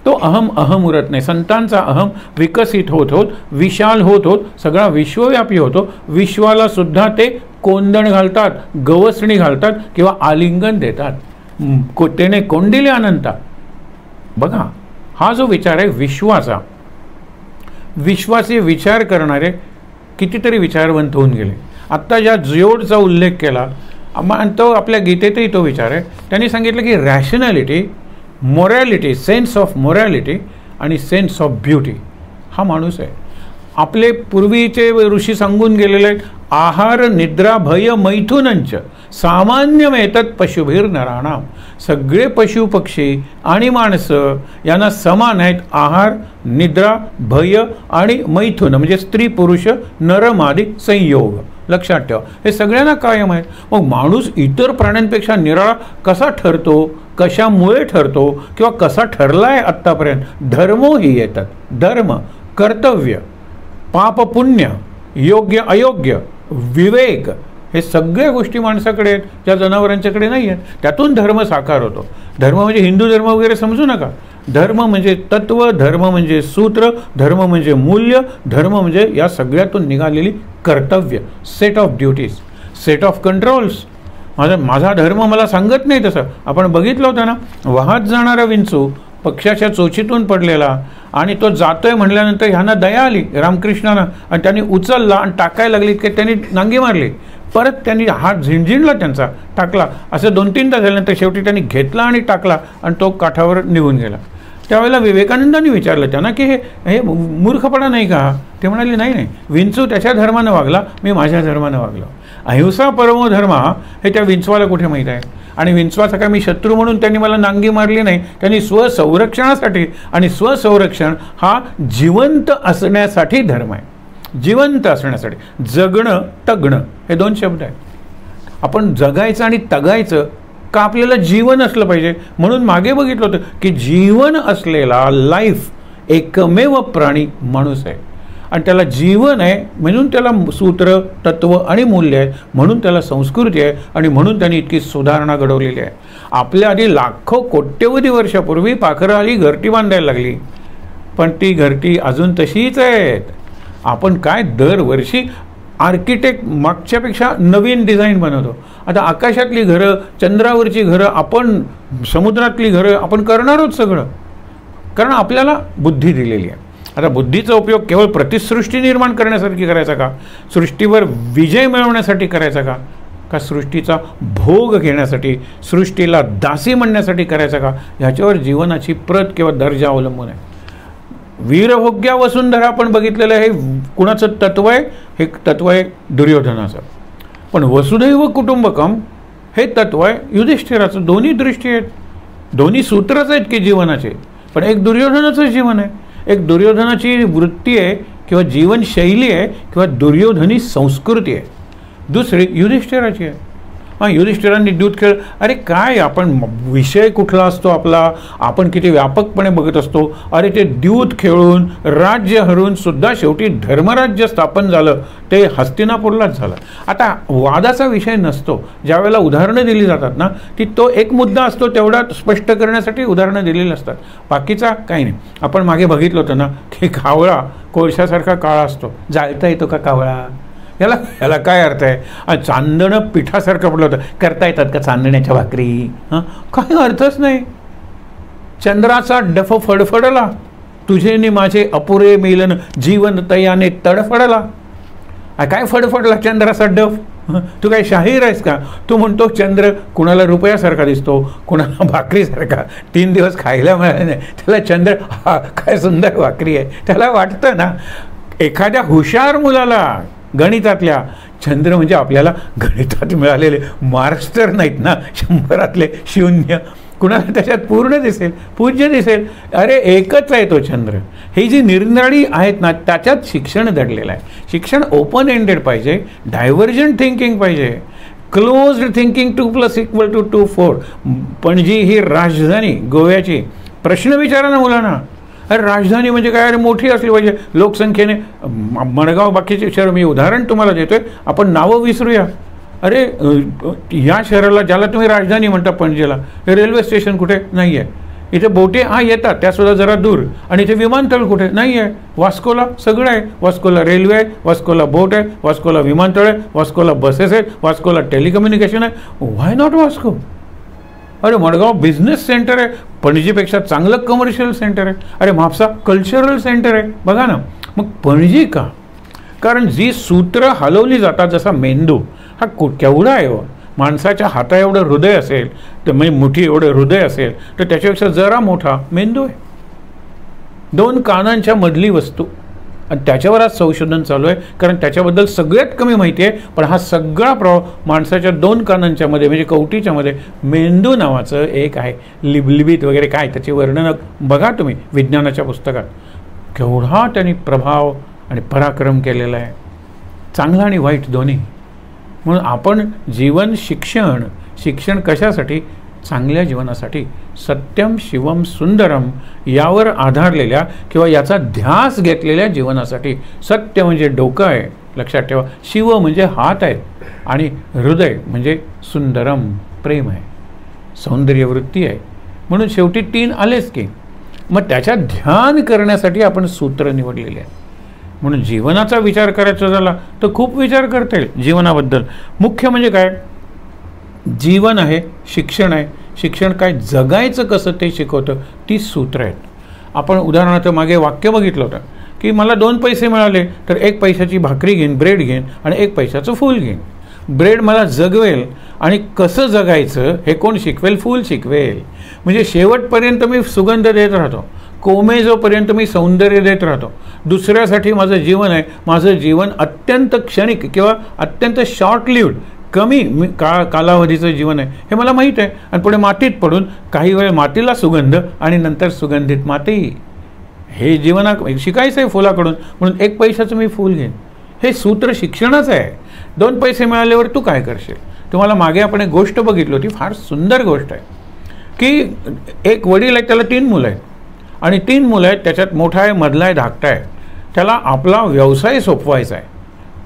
तो अहम उरत नाही. संतांचा अहम विकसित होत होत विशाल होत होत सगळा विश्वव्यापी होतो. विश्वाला सुद्धा ते कोंदण घालतात, गवसणी घालतात किंवा आलिंगन देतात. तेने कोंडिले अनंता. बघा, हा जो विचार आहे विश्वाचा, विश्वाचे विचार करणारे कितीतरी विचारवंत होऊन गेले. आत्ता ज्या जोडचा उल्लेख केला तो आपल्या गीतेतही तो विचार आहे. त्यांनी सांगितलं की rationality, morality, sense of morality आणि सेन्स ऑफ ब्युटी हा माणूस आहे. आपले पूर्वीचे ऋषी सांगून गेलेले आहेत, आहार निद्रा भय मैथुनंच सामान्यमेतत् पशुभिर नराणाम. सगळे पशु पक्षी आणि माणसं यांना समान आहेत आहार, निद्रा, भय आणि मैथुन म्हणजे स्त्री पुरुष नरमादी संयोग. लक्षात ठेवा, हे सगळ्यांना कायम आहेत. मग माणूस इतर प्राण्यांपेक्षा निराळा कसा ठरतो, कशामुळे ठरतो किंवा कसा ठरला आहे आत्तापर्यंत? धर्मोही येतात. धर्म, कर्तव्य, पाप पुण्य, योग्य अयोग्य, विवेक, हे सगळ्या गोष्टी माणसाकडे आहेत ज्या जनावरांच्याकडे नाही आहेत. त्यातून धर्म साकार होतो. धर्म म्हणजे हिंदू धर्म वगैरे समजू नका. धर्म म्हणजे तत्व, धर्म म्हणजे सूत्र, धर्म म्हणजे मूल्य, धर्म म्हणजे या सगळ्यातून निघालेली कर्तव्य, set of duties, set of controls. माझा धर्म मला सांगत नाही तसं. आपण बघितलं होतं ना, वाहत जाणारा विंचू पक्षाच्या चोचीतून पडलेला आणि तो जातोय म्हणल्यानंतर ह्यांना दया आली रामकृष्णानं आणि त्यांनी उचलला आणि टाकायला लागली की त्यांनी नांगी मारली. परत त्यांनी हात झिंझिणला त्यांचा, टाकला. असं 2-3 तास झाल्यानंतर शेवटी त्यांनी घेतला आणि टाकला आणि तो काठावर निघून गेला. त्यावेळेला विवेकानंदांनी विचारलं त्यांना की हे मूर्खपणा नाही का? ते म्हणाले नाही, विंचू त्याच्या धर्मानं वागला, मी माझ्या धर्मानं वागलो. अहिंसा परमो धर्म हे त्या विंचवाला कुठे माहीत आहे? आणि विंचवाचा काय मी शत्रू म्हणून त्यांनी मला नांगी मारली नाही. त्यांनी स्वसंरक्षणासाठी, आणि स्वसंरक्षण हा जिवंत असण्यासाठी धर्म आहे. जिवंत असण्यासाठी. जगणं, तगणं हे 2 शब्द आहेत. आपण जगायचं आणि तगायचं का? आपल्याला जीवन असलं पाहिजे. म्हणून मागे बघितलं होतं की जीवन असलेला लाईफ एकमेव प्राणी माणूस आहे आणि त्याला जीवन आहे म्हणून त्याला सूत्र, तत्व आणि मूल्य आहे, म्हणून त्याला संस्कृती आहे आणि म्हणून त्यांनी इतकी सुधारणा घडवलेली आहे. आपल्या आधी लाखो कोट्यवधी वर्षापूर्वी पाखरं आली, घरटी बांधायला लागली, पण ती घरटी अजून तशीच आहेत. आपण काय दरवर्षी आर्किटेक्ट मागच्यापेक्षा नवीन डिझाईन बनवतो. आता आकाशातली घरं, चंद्रावरची घरं, आपण समुद्रातली घरं आपण करणार आहोत सगळं, कारण आपल्याला बुद्धी दिलेली आहे. आता बुद्धीचा उपयोग केवळ प्रतिसृष्टी निर्माण करण्यासाठी करायचा का? सृष्टीवर विजय मिळवण्यासाठी करायचा का? का सृष्टीचा भोग घेण्यासाठी, सृष्टीला दासी म्हणण्यासाठी करायचा का? ह्याच्यावर जीवनाची प्रत किंवा दर्जा अवलंबून आहे. वीरभोग्या वसुंधरा आपण बघितलेलं आहे. कुणाचं तत्व आहे? हे तत्व आहे दुर्योधनाचं. पण वसुधैव कुटुंबकम हे तत्व आहे युधिष्ठिराचं. दोन्ही दृष्टी आहेत, दोन्ही सूत्रच आहेत की जीवनाचे. पण एक दुर्योधनाचं जीवन आहे, एक दुर्योधनाची वृत्ती आहे किंवा जीवनशैली आहे किंवा दुर्योधनी संस्कृती आहे. दुसरी युधिष्ठिराची आहे. युधिष्ठिरांनी द्यूत खेळ, अरे काय आपण विषय कुठला असतो आपला, आपण किती व्यापकपणे बघत असतो. अरे ते द्यूत खेळून राज्य हरून सुद्धा शेवटी धर्मराज्य स्थापन झालं ते हस्तिनापूरलाच झालं. आता वादाचा विषय नसतो, ज्या वेळेला उदाहरणं दिली जातात ना ती तो एक मुद्दा असतो तेवढा स्पष्ट करण्यासाठी उदाहरणं दिलेली असतात, बाकीचा काही नाही. आपण मागे बघितलं होतं ना की कावळा कोळशासारखा काळा असतो, जाळता येतो का कावळा, याला काय अर्थ आहे. चांदणं पिठासारखं पडलं होतं, करता येतात का चांदण्याच्या भाकरी, काही अर्थच नाही. चंद्राचा डफ फडफडला, तुझे नि माझे अपुरे मिलन जीवन तयाने तडफडला. काय फडफडला चंद्राचा डफ, तू काय शाहीर आहेस का. तू म्हणतो चंद्र कुणाला रुपयासारखा दिसतो, कुणाला भाकरीसारखा, 3 दिवस खायला मिळाले नाही त्याला चंद्र हा काय सुंदर भाकरी आहे, त्याला वाटतं ना. एखाद्या हुशार मुलाला गणितातल्या चंद्र म्हणजे आपल्याला गणितात मिळालेले मार्क्स तर नाहीत ना 100 0, कुणाला त्याच्यात पूर्ण दिसेल, पूज्य दिसेल. अरे एकच आहे तो चंद्र. ही जी निरनिराळी आहेत ना त्याच्यात शिक्षण दडलेलं आहे. शिक्षण ओपन एंडेड पाहिजे, डायव्हर्जंट थिंकिंग पाहिजे, क्लोज्ड थिंकिंग 2+=2=4. पणजी ही राजधानी गोव्याची, प्रश्न विचारा ना मुलांना. अरे राजधानी म्हणजे काय, अरे मोठी असली पाहिजे लोकसंख्येने. मडगाव बाकीचे शहर मी उदाहरण तुम्हाला देतोय, आपण नावं विसरूया. अरे या शहराला ज्याला तुम्ही राजधानी म्हणता पणजीला, हे रेल्वे स्टेशन कुठे नाही आहे. इथे बोटे येतात त्यासुद्धा जरा दूर, आणि इथे विमानतळ कुठे नाही आहे. वास्कोला सगळं आहे, वास्कोला रेल्वे आहे, वास्कोला बोट आहे, वास्कोला विमानतळ आहे, वास्कोला बसेस आहेत, वास्कोला टेलिकम्युनिकेशन आहे. व्हाय नॉट वास्को. अरे मडगाव बिझनेस सेंटर आहे, पणजीपेक्षा चांगलं कमर्शियल सेंटर आहे. अरे म्हापसा कल्चरल सेंटर आहे. बघा ना, मग पणजी का, कारण जी सूत्र हलवली जातात, जसा मेंदू हा केवढा आहे. माणसाच्या हाता एवढं हृदय असेल तर, म्हणजे मुठी एवढं हृदय असेल तर त्याच्यापेक्षा जरा मोठा मेंदू आहे. 2 कानांच्या मधली वस्तू, आणि त्याच्यावर आज संशोधन चालू आहे, कारण त्याच्याबद्दल सगळ्यात कमी माहिती आहे. पण हा सगळा प्रभाव माणसाच्या 2 कानांच्या मध्ये म्हणजे कवटीच्या मध्ये मेंदू नावाचं एक आहे. लिबलिबीत वगैरे काय त्याची वर्णनं बघा तुम्ही विज्ञानाच्या पुस्तकात, केवढा त्यांनी प्रभाव आणि पराक्रम केलेला आहे, चांगला आणि वाईट दोन्ही. म्हणून आपण जीवन शिक्षण कशासाठी, चांगल्या जीवनासाठी. सत्यम शिवम सुंदरम यावर आधारलेल्या किंवा याचा ध्यास घेतलेल्या जीवनासाठी. सत्य म्हणजे डोकं आहे लक्षात ठेवा, शिव म्हणजे हात आहे, आणि हृदय म्हणजे सुंदरम प्रेम आहे, सौंदर्यवृत्ती आहे. म्हणून शेवटी 3 आलेच की. मग त्याच्यात ध्यान करण्यासाठी आपण सूत्र निवडलेले आहे. म्हणून जीवनाचा विचार करायचा झाला तर खूप विचार करता येईल जीवनाबद्दल. मुख्य म्हणजे काय, जीवन आहे, शिक्षण आहे. शिक्षण काय, जगायचं कसं ते शिकवतं, ती सूत्र आहेत. आपण उदाहरणार्थ मागे वाक्य बघितलं होतं की मला 2 पैसे मिळाले तर 1 पैशाची भाकरी घेईन, ब्रेड घेईन, आणि 1 पैशाचं फूल घेईन. ब्रेड मला जगवेल, आणि कसं जगायचं हे कोण शिकवेल, फूल शिकवेल. म्हणजे शेवटपर्यंत मी सुगंध देत राहतो, कोमेजोपर्यंत मी सौंदर्य देत राहतो. दुसऱ्यासाठी माझं जीवन आहे. माझं जीवन अत्यंत क्षणिक किंवा अत्यंत शॉर्ट लिव्ड, कमी कालावधीचं जीवन आहे हे मला माहीत आहे. आणि पुढे मातीत पडून काही वेळ मातीला सुगंध आणि नंतर सुगंधित माती, हे जीवना शिकायचं आहे फुलाकडून. म्हणून 1 पैशाचं मी फूल घेईन, हे सूत्र शिक्षणाचं आहे. 2 पैसे मिळाल्यावर तू काय करशील. तुम्हाला मागे आपण एक गोष्ट बघितली होती, फार सुंदर गोष्ट आहे की एक वडील आहे, त्याला 3 मुलं आहेत, आणि 3 मुलं आहेत, त्याच्यात मोठा आहे, मधला आहे, धाकटा आहे. त्याला आपला व्यवसाय सोपवायचा आहे.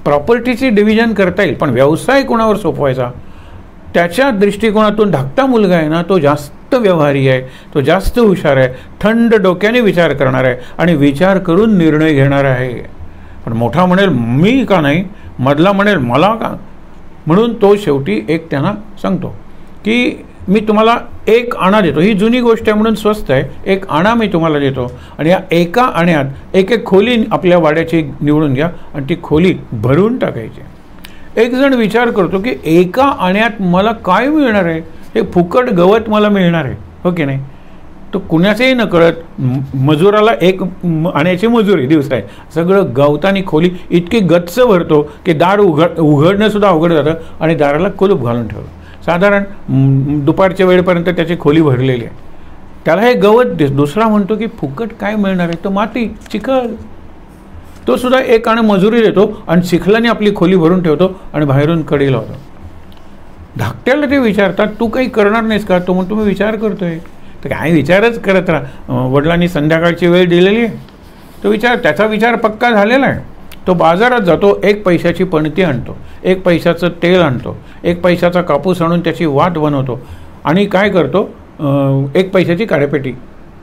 प्रॉपर्टीची डिव्हिजन करता येईल, पण व्यवसाय कोणावर सोपवायचा, त्याच्या दृष्टिकोनातून धाकटा मुलगा आहे ना तो जास्त व्यवहारी आहे, तो जास्त हुशार आहे, थंड डोक्याने विचार करणार आहे आणि विचार करून निर्णय घेणार आहे. पण मोठा म्हणेल मी का नाही, मधला म्हणेल मला का. म्हणून तो शेवटी एक त्यांना सांगतो की मी तुम्हाला 1 आणा देतो, ही जुनी गोष्ट आहे म्हणून स्वस्त आहे, 1 आणा मी तुम्हाला देतो, आणि या एका आण्यात एक खोली आपल्या वाड्याची निवडून घ्या आणि ती खोली भरून टाकायची. एक जण विचार करतो की एका आण्यात मला काय मिळणार आहे, हे फुकट गवत मला मिळणार आहे, हो की नाही. तो कुणाचंही न कळत मजुराला 1 आण्याची मजुरी दिवस आहे, सगळं गवतानी खोली इतकी गच्च भरतो की दार उघडणं सुद्धा अवघड जातं, आणि दाराला कुलूप घालून ठेवलं. साधारण दुपारच्या वेळेपर्यंत त्याची खोली भरलेली आहे. त्याला हे गवत दुसरा म्हणतो की फुकट काय मिळणार आहे, तो माती, चिखल. तो सुद्धा 1 आणे मजुरी देतो आणि चिखलाने आपली खोली भरून ठेवतो आणि बाहेरून कडी लावतो. धाकट्याला ते विचारतात, तू काही करणार नाहीस का? तो म्हणतो मी विचार करतोय. तर काय विचारच करत राहा, वडिलांनी संध्याकाळची वेळ दिलेली आहे, तो त्याचा विचार पक्का झालेला आहे. तो बाजारात जातो, 1 पैशाची पणती आणतो, 1 पैशाचं तेल आणतो, 1 पैशाचा कापूस आणून त्याची वाट बनवतो आणि काय करतो, 1 पैशाची काड्यापेटी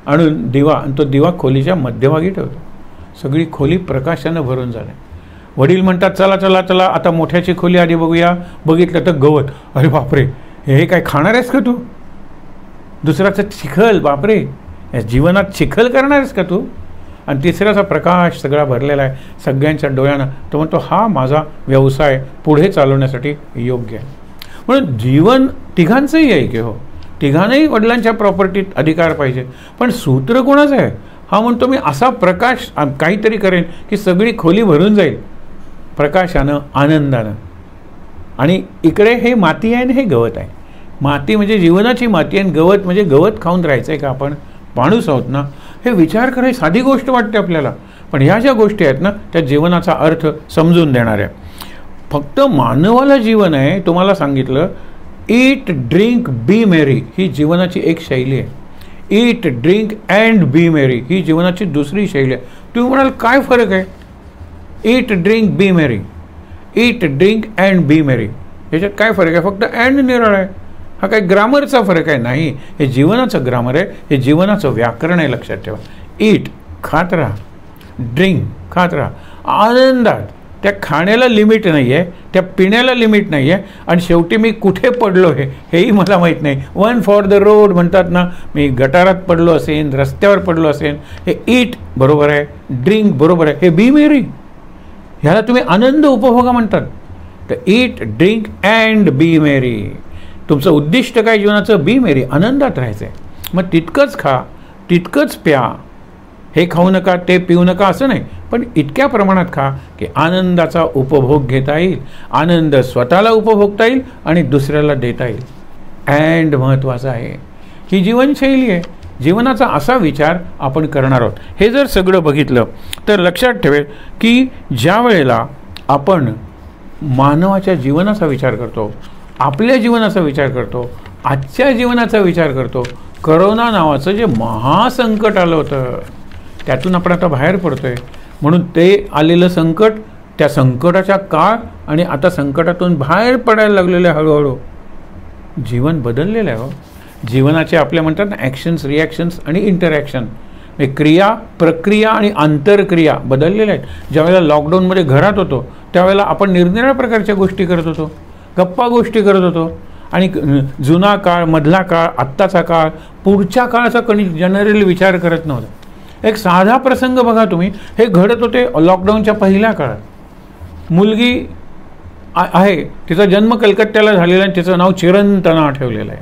आणून दिवा, आणि तो दिवा खोलीच्या मध्यभागी ठेवतो. सगळी खोली प्रकाशानं भरून झाली. वडील म्हणतात चला चला चला आता मोठ्याची खोली आधी बघूया. बघितलं तर गवत. अरे बापरे, हे काय खाणार आहेस का तू? दुसऱ्याचं चिखल, बापरे, या जीवनात चिखल करणार आहेस का तू? आणि तिसऱ्याचा प्रकाश सगळा भरलेला आहे सगळ्यांच्या डोळ्यानं. तो म्हणतो हा माझा व्यवसाय पुढे चालवण्यासाठी योग्य आहे. म्हणून जीवन तिघांचंही आहे की हो, तिघांनाही वडिलांच्या प्रॉपर्टीत अधिकार पाहिजे. पण सूत्र कोणाचं आहे? हा म्हणतो मी असा प्रकाश काहीतरी करेन की सगळी खोली भरून जाईल प्रकाशानं, आनंदानं. आणि इकडे हे माती आहे आणि हे गवत आहे. माती म्हणजे जीवनाची माती आहे, गवत म्हणजे गवत खाऊन राहायचं आहे का आपण? माणूस आहोत ना. हे विचार करायची साधी गोष्ट वाटते आपल्याला, पण ह्या ज्या गोष्टी आहेत ना त्या जीवनाचा अर्थ समजून देणाऱ्या. फक्त मानवाला जीवन आहे, तुम्हाला सांगितलं. ईट ड्रिंक बी मेरी ही जीवनाची एक शैली आहे. ईट ड्रिंक अँड बी मेरी ही जीवनाची दुसरी शैली आहे. तुम्ही म्हणाल काय फरक आहे? Eat drink be merry, eat drink and be merry, ह्याच्यात काय फरक आहे? फक्त अँड निराळ आहे. हा काही ग्रामरचा फरक आहे? नाही, हे जीवनाचं ग्रामर आहे, हे जीवनाचं व्याकरण आहे. लक्षात ठेवा. ईट खात राहा, ड्रिंक खात राहा, आनंदात. त्या खाण्याला लिमिट नाही आहे, त्या पिण्याला लिमिट नाही आहे. आणि शेवटी मी कुठे पडलो हेही मला माहीत नाही. 1 फॉर द रोड म्हणतात ना, मी गटारात पडलो असेन, रस्त्यावर पडलो असेन. हे ईट बरोबर आहे, ड्रिंक बरोबर आहे, हे बी मेरी, ह्याला तुम्ही आनंद उपभोगा म्हणतात. तर ईट ड्रिंक अँड बी मेरी. तुमचं उद्दिष्ट काय जीवनाचं? बी मेरी, आनंदात राहायचं आहे. मग तितकंच खा, तितकंच प्या. हे खाऊ नका, ते पिऊ नका असं नाही, पण इतक्या प्रमाणात खा की आनंदाचा उपभोग घेता येईल, आनंद स्वतःला उपभोगता येईल आणि दुसऱ्याला देता येईल. अँड महत्त्वाचं आहे. ही जीवनशैली आहे. जीवनाचा असा विचार आपण करणार आहोत. हे जर सगळं बघितलं तर लक्षात ठेवेल की ज्या वेळेला आपण मानवाच्या जीवनाचा विचार करतो, आपल्या जीवनाचा विचार करतो, आजच्या जीवनाचा विचार करतो, करोना नावाचं जे महासंकट आलं होतं त्यातून आपण आता बाहेर पडतो आहे. म्हणून ते आलेलं संकट, त्या संकटाच्या काळ आणि आता संकटातून बाहेर पडायला लागलेलं हळूहळू जीवन बदललेलं आहे. हो, जीवनाचे आपल्या म्हणतात ना ॲक्शन्स, रिॲक्शन्स आणि इंटरॅक्शन, हे क्रिया, प्रक्रिया आणि आंतरक्रिया बदललेल्या आहेत. ज्यावेळेला लॉकडाऊनमध्ये घरात होतो त्यावेळेला आपण निरनिराळ्या प्रकारच्या गोष्टी करत होतो, गप्पा गोष्टी करत होतो. आणि जुना काळ, मधला काळ, आत्ताचा काळ, पुढच्या काळाचा कधी जनरली विचार करत नव्हता. एक साधा प्रसंग बघा तुम्ही, हे घडत होते लॉकडाऊनच्या पहिल्या काळात. मुलगी आहे, तिचा जन्म कलकत्त्याला झालेला आहे, तिचं नाव चिरंतना ठेवलेलं आहे.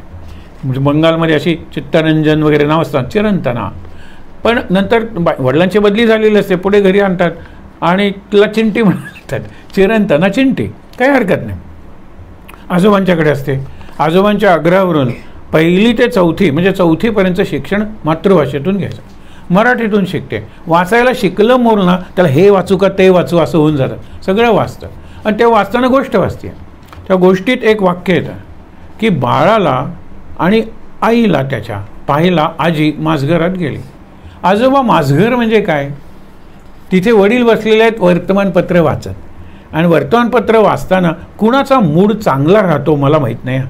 म्हणजे बंगालमध्ये अशी चित्तरंजन वगैरे नाव असतात, चिरंतना. पण नंतर वडिलांची बदली झालेली असते, पुढे घरी आणतात आणि तिला चिंटी म्हणतात. चिरंतना, चिंटी, काही हरकत नाही. आजोबांच्याकडे असते. आजोबांच्या आग्रहावरून 1ली ते 4थी म्हणजे 4थीपर्यंत शिक्षण मातृभाषेतून घ्यायचं, मराठीतून शिकते. वाचायला शिकलं मोर ना, त्याला हे वाचू का ते वाचू असं होऊन जातं. सगळं वाचतं आणि ते वाचताना गोष्ट वाचते. त्या गोष्टीत एक वाक्य येतं की बाळाला आणि आईला त्याच्या पाहिला आजी माझघरात गेली. आजोबा, माझघर म्हणजे काय? तिथे वडील बसलेले आहेत वर्तमानपत्र वाचत. आणि वर्तमानपत्र वाचताना कुणाचा मूड चांगला राहतो मला माहीत नाही.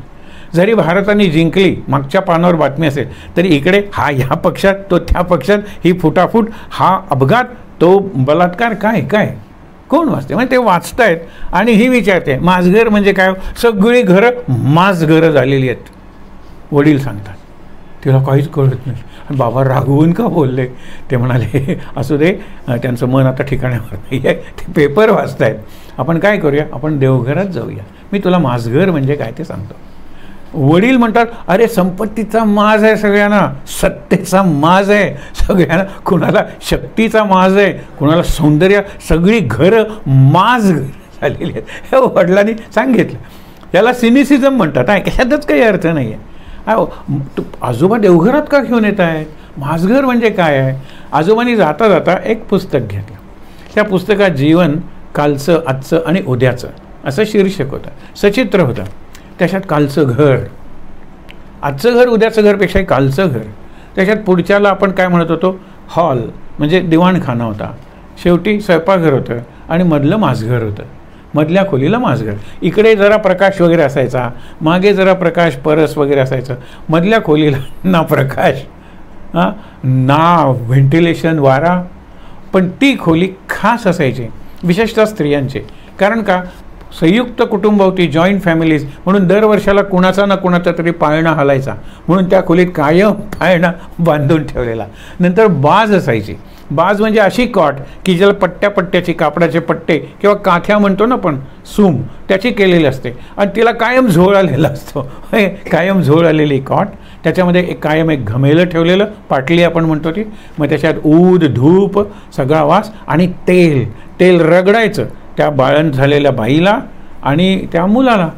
जरी भारताने जिंकली, मागच्या पानावर बातमी असेल, तरी इकडे हा ह्या पक्षात, तो त्या पक्षात, ही फुटाफूट, हा अपघात, तो बलात्कार, काय काय कोण वाचते? म्हणजे ते वाचतायत आणि ही विचारते माझघर म्हणजे काय? सगळी घरं माझघरं झालेली आहेत. वडील सांगतात, तिला काहीच कळत नाही. आणि बाबा रागवून का बोलले? ते म्हणाले असू दे, त्यांचं मन आता ठिकाणावर नाही आहे, ते पेपर वाचतायत. आपण काय करूया, आपण देवघरात जाऊया, मी तुला माझघर म्हणजे काय ते सांगतो. वडील म्हणतात, अरे संपत्तीचा माज आहे सगळ्यांना, सत्तेचा माज आहे सगळ्यांना, कुणाला शक्तीचा माज आहे, कुणाला सौंदर्य, सगळी घरं माज झालेली आहेत. हे वडिलांनी सांगितलं. याला सिनिसिझम म्हणतात. आहे, कशातच काही अर्थ नाही आहे. आजोबा देवघरात का घेऊन येत आहे? माझघर म्हणजे काय आहे? आजोबांनी जाता जाता एक पुस्तक घेतलं. त्या पुस्तकात जीवन कालचं, आजचं आणि उद्याचं असं शीर्षक होतं, सचित्र होतं. त्याच्यात कालचं घर, आजचं घर उद्याचं घरपेक्षाही कालचं घर, त्याच्यात पुढच्याला आपण काय म्हणत होतो, हॉल म्हणजे दिवाणखाना होता, शेवटी स्वयंपाकघर होतं आणि मधलं माजघर होतं, मधल्या खोलीला माजघर. इकडे जरा प्रकाश वगैरे असायचा, मागे जरा प्रकाश परस वगैरे असायचं, मधल्या खोलीला ना प्रकाश ना व्हेंटिलेशन वारा, पण ती खोली खास असायची विशेषतः स्त्रियांचे. कारण का, संयुक्त कुटुंब होती, जॉईंट फॅमिलीज, म्हणून दरवर्षाला कुणाचा ना कुणाचा तरी पाळणा हलायचा, म्हणून त्या खोलीत कायम पाळणा बांधून ठेवलेला. नंतर बाज असायची. बाज म्हणजे अशी कॉट की ज्याला पट्ट्याची कापडाचे पट्टे किंवा काथ्या म्हणतो ना आपण, सूम त्याची केलेली असते आणि तिला कायम झोळ आलेला असतो, कायम झोळ आलेली कॉट, त्याच्यामध्ये कायम एक घमेलं ठेवलेलं, पाटली आपण म्हणतो ती, मग त्याच्यात ऊद धूप सगळा वास आणि तेल रगडायचं त्या बाळंत झालेल्या बाईला आणि त्या मुलाला.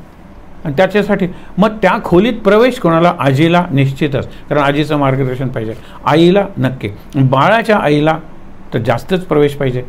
आणि त्याच्यासाठी मग त्या खोलीत प्रवेश कोणाला, आजीला निश्चितच, कारण आजीचं मार्गदर्शन पाहिजे, आईला नक्की, बाळाच्या आईला तर जास्तच प्रवेश पाहिजे.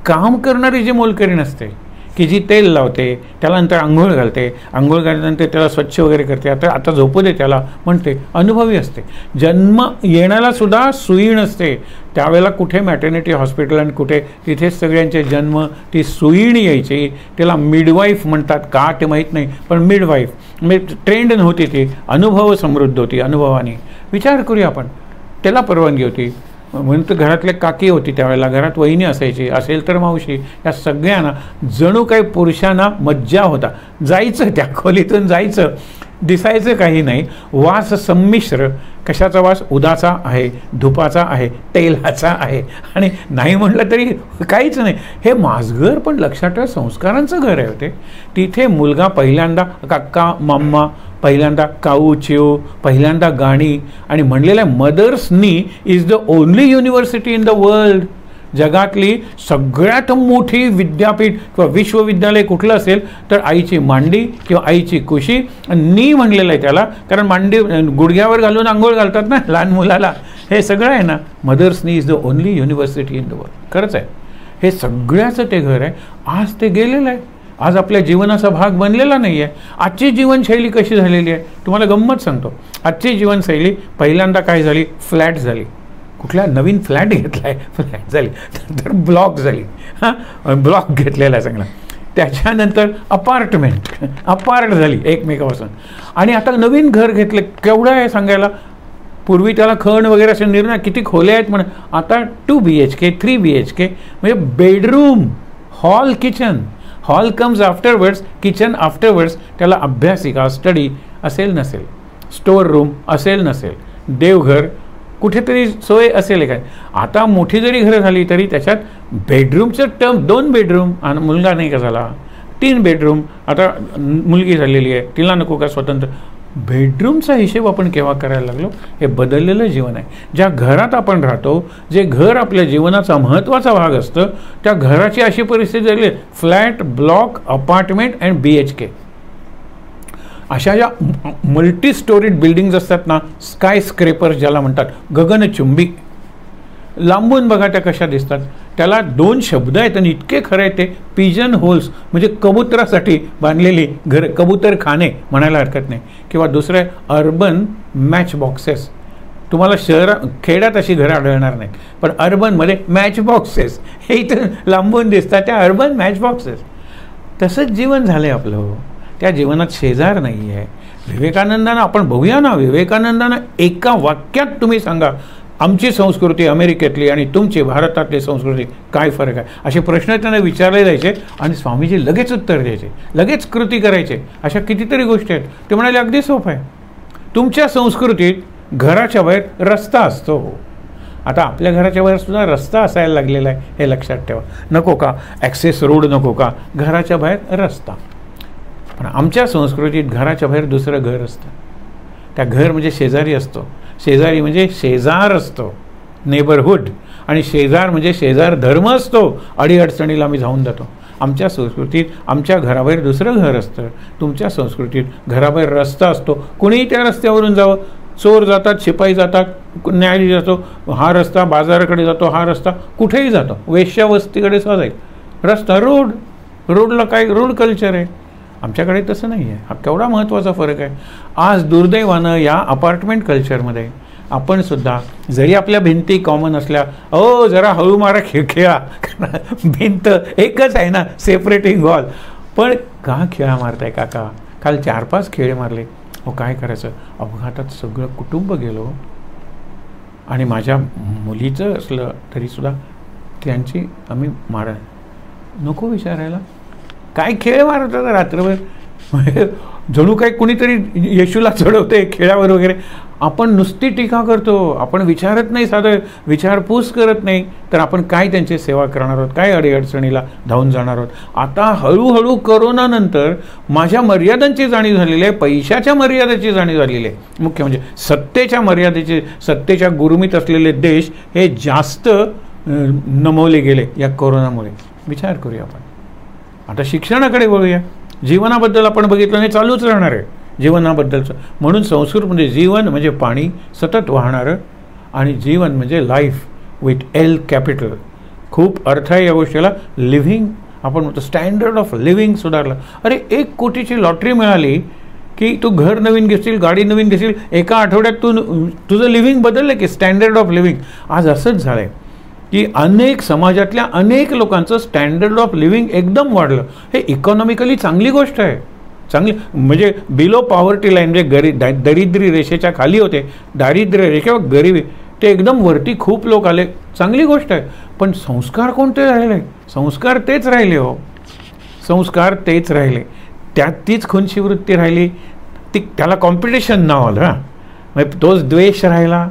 काम करणारी जी मोलकरीण असते की जी तेल लावते, त्याला नंतर आंघोळ घालते, आंघोळ घातल्यानंतर त्याला स्वच्छ वगैरे करते, आता झोपू दे त्याला म्हणते, अनुभवी असते. जन्म येण्याला सुद्धा सुई नसते त्यावेळेला, कुठे मॅटर्निटी हॉस्पिटल आणि कुठे तिथेच सगळ्यांचे जन्म, ती सुईण यायची, त्याला मिडवाईफ म्हणतात का ते माहीत नाही, पण मिडवाईफ म्हणजे ट्रेंड नव्हती ती, अनुभव समृद्ध होती, अनुभवाने. विचार करूया आपण, त्याला परवानगी होती, म्हणून तर घरातले काकी होती त्यावेळेला, घरात वहिनी असायची, असेल तर मावशी, या सगळ्यांना जणू काही पुरुषांना मज्जा होता, जायचं त्या खोलीतून, जायचं, दिसायचं काही नाही, वास संमिश्र, कशाचा वास, उदाचा आहे, धुपाचा आहे, तेलाचा आहे, आणि नाही म्हटलं तरी काहीच नाही. हे माजघर पण लक्षात ठेवा संस्कारांचं घर आहे होते. तिथे मुलगा पहिल्यांदा काका मम्मा, पहिल्यांदा काऊ चिऊ, पहिल्यांदा गाणी, आणि म्हणलेल्या मदर्स नी is the only university in the world. जगातली सगळ्यात मोठी विद्यापीठ किंवा विश्वविद्यालय कुठलं असेल तर आईची मांडी किंवा आईची कुशी. नी म्हणलेलं आहे त्याला, कारण मांडी गुडघ्यावर घालून आंघोळ घालतात ना लहान मुलाला, हे सगळं आहे ना. मदर्स नी is the only university in the world. खरंच आहे, हे सगळ्याचं ते घर आहे. आज ते गेलेलं आहे, आज आपल्या जीवनाचा भाग बनलेला नाही आहे. आजची जीवनशैली कशी झालेली आहे तुम्हाला गंमत सांगतो. आजची जीवनशैली पहिल्यांदा काय झाली, फ्लॅट झाली. कुठला नवीन फ्लॅट घेतला आहे, फ्लॅट झाली, तर ब्लॉक झाली, ब्लॉक घेतलेला आहे चांगला, त्याच्यानंतर अपार्ट झाली एकमेकापासून, आणि आता नवीन घर घेतलं. केवढं आहे सांगायला, पूर्वी त्याला खण वगैरे असे निर्णय, किती खोल्या आहेत म्हणा, आता 2 BHK 3 BHK, म्हणजे bedroom, hall, kitchen. Hall comes afterwards, kitchen afterwards. त्याला अभ्यासिका, स्टडी असेल नसेल, स्टोअर रूम असेल नसेल, देवघर कुठेतरी सोय असेल काय. आता मोठी जरी घरं झाली तरी त्याच्यात बेडरूमचं टर्म 2 बेडरूम, आणि मुलगा नाही का झाला 3 बेडरूम, आता मुलगी झालेली आहे तिला नको का स्वतंत्र. बेडरूमचा हिशेब आपण केव्हा करायला लागलो. हे बदललेलं जीवन आहे. ज्या घरात आपण राहतो, जे घर आपल्या जीवनाचा महत्त्वाचा भाग असतं, त्या घराची अशी परिस्थिती झाली, flat, block, apartment and BHK. अशा ज्या मल्टी स्टोरीड बिल्डिंग्स असतात ना, स्काय स्क्रेपर्स ज्याला म्हणतात, गगनचुंबी, लांबून बघा त्या कशा दिसतात. त्याला 2 शब्द आहेत आणि इतके खरं आहे ते, पिजन होल्स म्हणजे कबुतरासाठी बांधलेली घर, कबूतरखाने म्हणायला हरकत नाही. किंवा दुसरं आहे अर्बन मॅच बॉक्सेस. तुम्हाला खेड्यात अशी घरं आढळणार नाहीत, पण अर्बनमध्ये मॅच बॉक्सेस हे इथं लांबून दिसतात, त्या अर्बन मॅच बॉक्सेस. तसंच जीवन झालं आहे आपलं. त्या जीवनात शेजार नाही आहे. विवेकानंदानं आपण बघूया ना, विवेकानंदानं एका वाक्यात तुम्ही सांगा आमची संस्कृती अमेरिकेतली आणि तुमची भारतातली संस्कृती काय फरक आहे, असे प्रश्न त्यांना विचारले जायचे आणि स्वामीजी लगेच उत्तर द्यायचे, लगेच कृती करायचे. अशा कितीतरी गोष्टी आहेत. ते म्हणाले अगदी सोपं आहे, तुमच्या संस्कृतीत घराच्या बाहेर रस्ता असतो. आता आपल्या घराच्या बाहेर सुद्धा रस्ता असायला लागलेला आहे, हे लक्षात ठेवा. नको का ॲक्सेस रोड, नको का घराच्या बाहेर रस्ता. पण आमच्या संस्कृतीत घराच्या बाहेर दुसरं घर असतं. त्या घर म्हणजे शेजारी असतो. शेजारी म्हणजे शेजार असतो, नेबरहूड. आणि शेजार म्हणजे शेजार धर्म असतो. अडीअडचणीला आम्ही जाऊन जातो. आमच्या संस्कृतीत आमच्या घराबाहेर दुसरं घर असतं. तुमच्या संस्कृतीत घराबाहेर रस्ता असतो. कुणीही त्या रस्त्यावरून जावं, चोर जातात, शिपाई जातात, न्यायालय जातो, हा रस्ता बाजाराकडे जातो, हा रस्ता कुठेही जातो, वेश्यावस्तीकडे सुद्धा जाईल. रस्ता रोडला काय रोड कल्चर आहे. आमच्याकडे तसं नाही आहे. हा केवढा महत्त्वाचा फरक आहे. आज दुर्दैवानं या अपार्टमेंट कल्चरमध्ये आपण सुद्धा जरी आपल्या भिंती कॉमन असल्या, जरा हळू मारा खेळा, भिंत एकच आहे ना, सेपरेटिंग वॉल, पण का खेळा मारताय काका? काल 4-5 खेळे मारले. काय करायचं? अपघातात सगळं कुटुंब गेलो. आणि माझ्या मुलीचं असलं तरीसुद्धा त्यांची आम्ही मारा नको विचारायला. काय खेळ मारत होता रात्रभर, जणू काही कुणीतरी येशूला चढवते खेळावर वगैरे. आपण नुसती टीका करतो, आपण विचारत नाही, साधं विचारपूस करत नाही, तर आपण काय त्यांची सेवा करणार आहोत, काय अडीअडचणीला धावून जाणार आहोत. आता हळूहळू कोरोनानंतर माझ्या मर्यादांची जाणीव झालेली आहे, पैशाच्या मर्यादेची जाणीव झालेली आहे. मुख्य म्हणजे सत्तेच्या मर्यादेचे, सत्तेच्या गुरुमीत असलेले देश हे जास्त नमवले गेले या कोरोनामुळे. विचार करूया आपण. आता शिक्षणाकडे वळूया. जीवनाबद्दल आपण बघितलं नाही, चालूच राहणार आहे जीवनाबद्दलचं. म्हणून संस्कृतमध्ये जीवन म्हणजे पाणी सतत वाहणारं, आणि जीवन म्हणजे लाईफ विथ एल कॅपिटल. खूप अर्थ आहे या गोष्टीला. लिव्हिंग, आपण म्हणतो स्टँडर्ड ऑफ लिव्हिंग सुधारलं. अरे 1 कोटीची लॉटरी मिळाली की तू घर नवीन घेशील, गाडी नवीन घेशील, एका आठवड्यात तुझं लिव्हिंग बदललं की स्टँडर्ड ऑफ लिव्हिंग. आज असंच झालं आहे की अनेक समाजातल्या अनेक लोकांचं स्टँडर्ड ऑफ लिव्हिंग एकदम वाढलं. हे इकॉनॉमिकली चांगली गोष्ट आहे. चांगली म्हणजे बिलो पॉवर्टी लाईन, म्हणजे दारिद्र्य रेषेच्या खाली होते, दारिद्र्य रेषा किंवा गरिबी, ते एकदम वरती खूप लोक आले, चांगली गोष्ट आहे. पण संस्कार कोणते राहिले? संस्कार तेच राहिले हो, संस्कार तेच राहिले. त्यात तीच खुनशी वृत्ती राहिली, त्याला कॉम्पिटिशन नाव आलं. म्हणजे तोच द्वेष राहिला,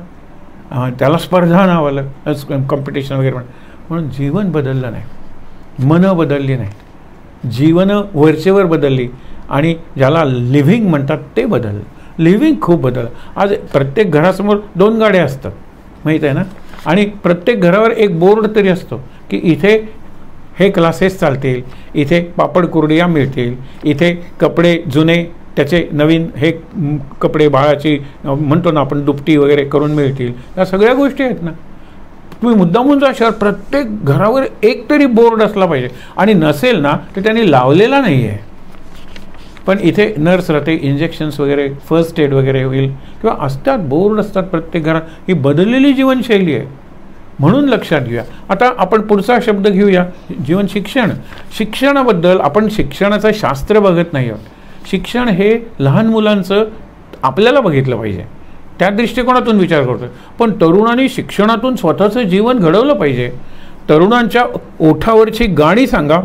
त्याला स्पर्धा नाव आलं, कॉम्पिटिशन वगैरे. म्हणून जीवन बदललं नाही, मनं बदलली नाही, जीवनं वरचेवर बदलली, आणि ज्याला लिव्हिंग म्हणतात ते बदललं. लिव्हिंग खूप बदललं. आज प्रत्येक घरासमोर 2 गाड्या असतात, माहीत आहे ना, आणि प्रत्येक घरावर एक बोर्ड तरी असतो की इथे हे क्लासेस चालतील, इथे पापड कुरडिया मिळतील, इथे कपडे जुने त्याचे नवीन हे कपडे बाळाची म्हणतो ना आपण दुपटी वगैरे करून मिळतील. या सगळ्या गोष्टी आहेत ना. तुम्ही मुद्दामून जा शहर, प्रत्येक घरावर एक तरी बोर्ड असला पाहिजे, आणि नसेल ना तर त्यांनी लावलेला नाही आहे. पण इथे नर्स राहते, इंजेक्शन्स वगैरे, फर्स्ट एड वगैरे होईल, किंवा असतात बोर्ड असतात प्रत्येक घरात. ही बदललेली जीवनशैली आहे. म्हणून लक्षात घेऊया. आता आपण पुढचा शब्द घेऊया, जीवन शिक्षण. शिक्षणाबद्दल आपण शिक्षणाचं शास्त्र बघत नाही आहोत. शिक्षण हे लहान मुलांचं आपल्याला बघितलं पाहिजे, त्या दृष्टिकोनातून विचार करतो. पण तरुणांनी शिक्षणातून स्वतःचं जीवन घडवलं पाहिजे. तरुणांच्या ओठावरची गाणी सांगा,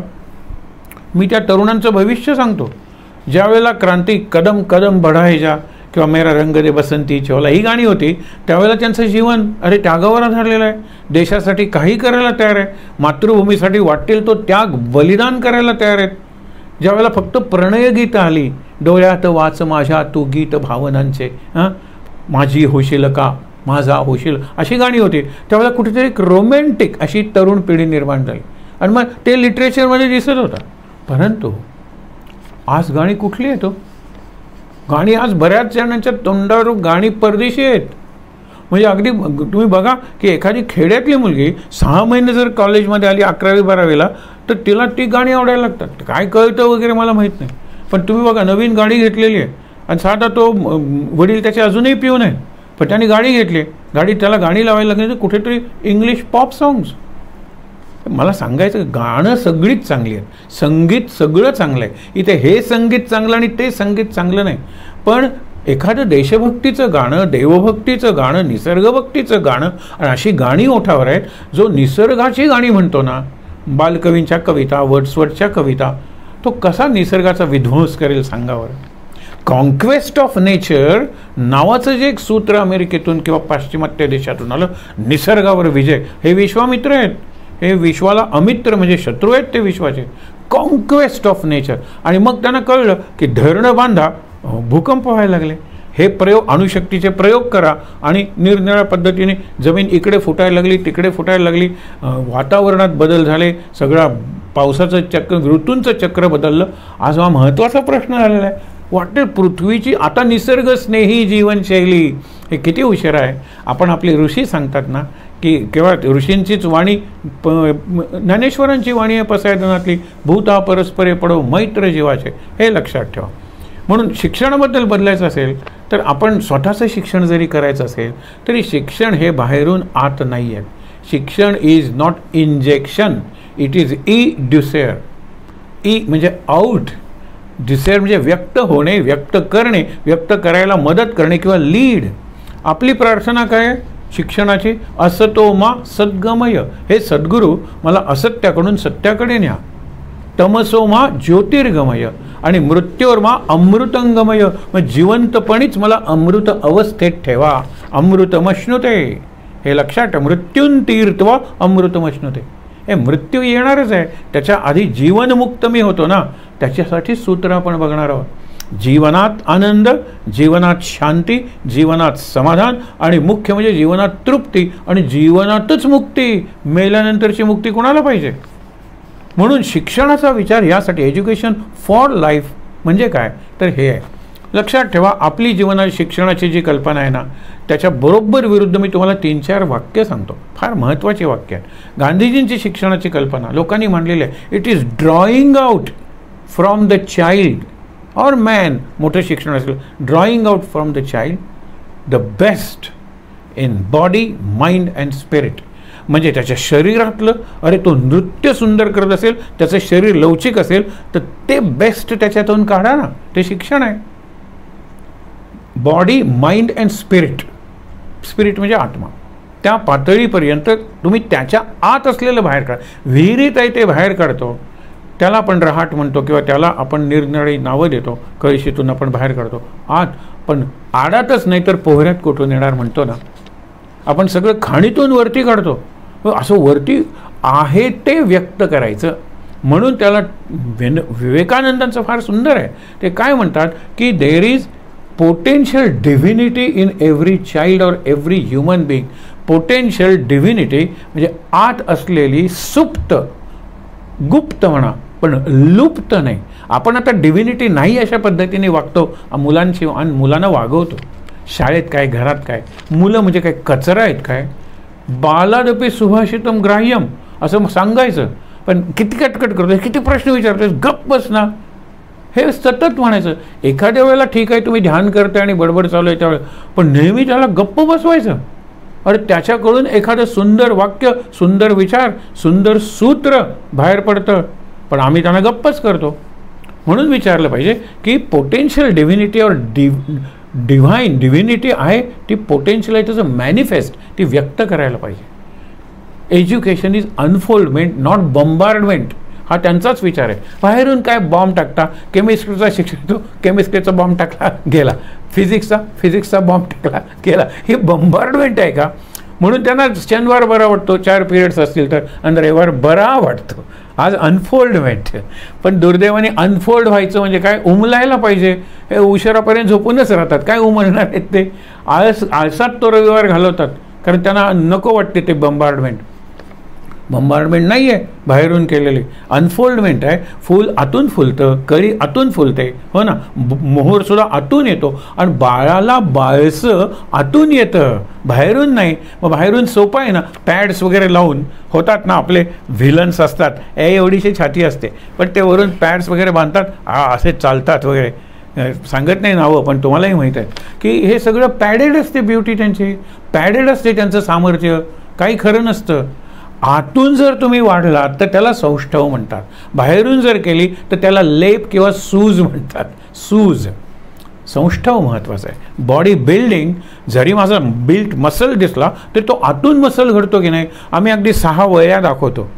मी त्या तरुणांचं भविष्य सांगतो. ज्या वेळेला क्रांती कदम कदम बढायच्या किंवा मेरा रंग दे बसंती चोला ही गाणी होती, त्यावेळेला त्यांचं जीवन त्यागावर आधारलेलं आहे. देशासाठी काही करायला तयार आहे, मातृभूमीसाठी वाटेल तो त्याग बलिदान करायला तयार आहेत. ज्यावेळेला फक्त प्रणयगीतं आली, डोळ्यात वाच माझ्या तू गीत भावनांचे, माझी होशील का, माझा होशील, अशी गाणी होती. त्यावेळेला कुठेतरी एक रोमॅन्टिक अशी तरुण पिढी निर्माण झाली, आणि मग ते लिटरेचरमध्ये दिसत होतं. परंतु आज गाणी कुठली आहेत? गाणी आज बऱ्याच जणांच्या तोंडावर गाणी परदेशी आहेत. म्हणजे अगदी तुम्ही बघा की एखादी खेड्यातली मुलगी 6 महिने जर कॉलेजमध्ये आली 11वी-12वीला, तर तिला ती गाणी आवडायला लागतात. काय कळतं वगैरे मला माहीत नाही, पण तुम्ही बघा नवीन गाडी घेतलेली आहे, आणि साधा तो वडील त्याचे अजूनही पिऊन आहेत, पण त्याने गाडी घेतली, त्याला गाणी लावायला लागली, तर कुठेतरी इंग्लिश पॉप सॉंग्स. मला सांगायचं, गाणं सगळीच चांगली आहेत, संगीत सगळं चांगलं आहे. इथे हे संगीत चांगलं आणि ते संगीत चांगलं नाही. पण एखादं देशभक्तीचं गाणं, देवभक्तीचं गाणं, निसर्गभक्तीचं गाणं, आणि अशी गाणी ओठावर आहेत, जो निसर्गाची गाणी म्हणतो ना, बालकवींच्या कविता, वर्ड्सवर्थच्या कविता, तो कसा निसर्गाचा विध्वंस करेल सांगावर. कॉन्क्वेस्ट ऑफ नेचर नावाचं जे एक सूत्र अमेरिकेतून किंवा पाश्चिमात्य देशातून आलं, निसर्गावर विजय, हे विश्वामित्र आहेत. हे विश्वाला अमित्र म्हणजे शत्रू आहेत ते विश्वाचे. Conquest of nature. आणि मग त्यांना कळलं की धरणं बांधा, भूकंप व्हायला लागले. हे प्रयोग, अणुशक्तीचे प्रयोग करा, आणि निरनिराळ्या पद्धतीने जमीन इकडे फुटायला लागली, तिकडे फुटायला लागली, वातावरणात बदल झाले, सगळा पावसाचं चक्र, ऋतूंचं चक्र बदललं. आज हा महत्त्वाचा प्रश्न झालेला आहे, वाटते पृथ्वीची आता निसर्गस्नेही जीवनशैली हे किती उशीर आहे. आपण आपले ऋषी सांगतात ना की केवळ ऋषींचीच वाणी, ज्ञानेश्वरांची वाणी आहे पसायदानातली, भूता परस्परे पडो मैत्र जीवाचे, हे लक्षात ठेवा. म्हणून शिक्षणाबद्दल बदलायचं असेल तर आपण स्वतःचं शिक्षण जरी करायचं असेल तरी शिक्षण हे बाहेरून आत नाही आहे. शिक्षण is not injection, it is ducere. म्हणजे आउट, ड्युसेअर म्हणजे व्यक्त होणे, व्यक्त करणे, व्यक्त करायला मदत करणे किंवा लीड. आपली प्रार्थना काय शिक्षणाची? असतो मा सद्गमय, हे सद्गुरू मला असत्याकडून सत्याकडे न्या. तमसो मा ज्योतिर्गमय आणि मृत्योर मा अमृतंगमय, मग जिवंतपणीच मला अमृत अवस्थेत ठेवा. अमृतमश्नुते, हे लक्षात ठेवा. मृत्यून तीर्थवा अमृतमश्नुते, हे मृत्यू येणारच आहे, त्याच्या आधी जीवनमुक्त मी होतो ना, त्याच्यासाठी सूत्र आपण बघणार आहोत. जीवनात आनंद, जीवनात शांती, जीवनात समाधान आणि मुख्य म्हणजे जीवनात तृप्ती आणि जीवनातच मुक्ती. मेल्यानंतरची मुक्ती कोणाला पाहिजे? म्हणून शिक्षणाचा विचार यासाठी, एज्युकेशन फॉर लाईफ म्हणजे काय तर हे आहे. लक्षात ठेवा, आपली जीवनात शिक्षणाची जी कल्पना आहे ना त्याच्या बरोबर विरुद्ध मी तुम्हाला 3-4 वाक्य सांगतो, फार महत्त्वाची वाक्य आहेत. गांधीजींची शिक्षणाची कल्पना लोकांनी मांडलेली आहे. It is drawing out from the child और मॅन, मोठं शिक्षण असेल, drawing out from the child the best in body, mind and spirit. म्हणजे त्याच्या शरीरातलं, अरे तो नृत्य सुंदर करत असेल, त्याचं शरीर लवचिक असेल तर ते बेस्ट त्याच्यातून काढा ना, ते शिक्षण आहे. Body, mind and spirit. Spirit म्हणजे आत्मा. त्या पातळीपर्यंत तुम्ही त्याच्या आत असलेलं बाहेर काढा. विहिरीत आहे ते बाहेर काढतो, त्याला आपण रहाट म्हणतो किंवा त्याला आपण निरनिराळी नावं देतो. कळशीतून आपण बाहेर काढतो आत, पण आडातच नाही तर पोहऱ्यात कुठून येणार म्हणतो ना आपण. सगळं खाणीतून वरती काढतो. असं वरती आहे ते व्यक्त करायचं. म्हणून त्याला विवेकानंदांचं फार सुंदर आहे. ते काय म्हणतात की there is potential divinity in every child और every human being. Potential divinity म्हणजे आत असलेली सुप्त, गुप्त म्हणा पण लुप्त नाही. आपण आता डिव्हिनिटी नाही अशा पद्धतीने वागतो मुलांची आणि मुलांना वागवतो. शाळेत काय, घरात काय, मुलं म्हणजे काय कचरा आहेत काय? बालादपी सुभाषितम ग्राह्यम असं सांगायचं, पण किती कटकट करतोय, किती प्रश्न विचारतोय, गप्प बस ना, हे सतत म्हणायचं. एखाद्या वेळेला ठीक आहे तुम्ही ध्यान करताय आणि बडबड चालू आहे त्यावेळेला, पण नेहमी त्याला गप्प बसवायचं. अरे त्याच्याकडून एखादं सुंदर वाक्य, सुंदर विचार, सुंदर सूत्र बाहेर पडतं, पण आम्ही त्यांना गप्पच करतो. म्हणून विचारलं पाहिजे की पोटेन्शियल डिव्हिनिटी और डिव्हाइन डिव्हिनिटी आहे ती पोटेन्शियल आहे, त्याचं मॅनिफेस्ट ती व्यक्त करायला पाहिजे. Education is unfoldment not bombardment, हा त्यांचाच विचार आहे. बाहेरून काय बॉम्ब टाकता, केमिस्ट्रीचा शिक्षक तो केमिस्ट्रीचा बॉम्ब टाकला गेला, फिजिक्सचा बॉम्ब टाकला गेला, हे बॉम्बार्डमेंट आहे का? म्हणून त्यांना शनिवार बरा वाटतो 4 पिरियड्स असतील तर, आणि रविवार बरा वाटतो. आज अनफोल्डमेंट. पण दुर्दैवाने अनफोल्ड व्हायचं म्हणजे काय, उमलायला पाहिजे. हे उशिरापर्यंत झोपूनच राहतात, काय उमलणार आहेत ते? आळसात तो रविवार घालवतात, कारण त्यांना नको वाटते ते बंबार्डमेंट. बंबार्डमेंट नाही आहे बाहेरून केलेली, अनफोल्डमेंट आहे. फूल आतून फुलतं, कळी आतून फुलते, हो ना, मोहरसुद्धा आतून येतो आणि बाळाला बाळसं आतून येतं, बाहेरून नाही. मग बाहेरून सोपं आहे ना, पॅड्स वगैरे लावून होतात ना, आपले व्हिलन्स असतात, एवढीशी छाती असते, पण ते वरून पॅड्स वगैरे बांधतात, असे चालतात वगैरे. सांगत नाही नावं, पण तुम्हालाही माहीत आहे की हे सगळं पॅडेड असते. ब्युटी त्यांची पॅडेड असते, त्यांचं सामर्थ्य काही खरं नसतं. आतून जर तुम्ही वाढलात तर त्याला सौष्ठव म्हणतात, बाहेरून जर केली तर त्याला लेप किंवा सूज म्हणतात. सूज, सौष्ठव महत्त्वाचं आहे. बॉडी बिल्डिंग, जरी माझा बिल्ट मसल दिसला तरी तो आतून मसल घडतो की नाही. आम्ही अगदी 6 वया दाखवतो.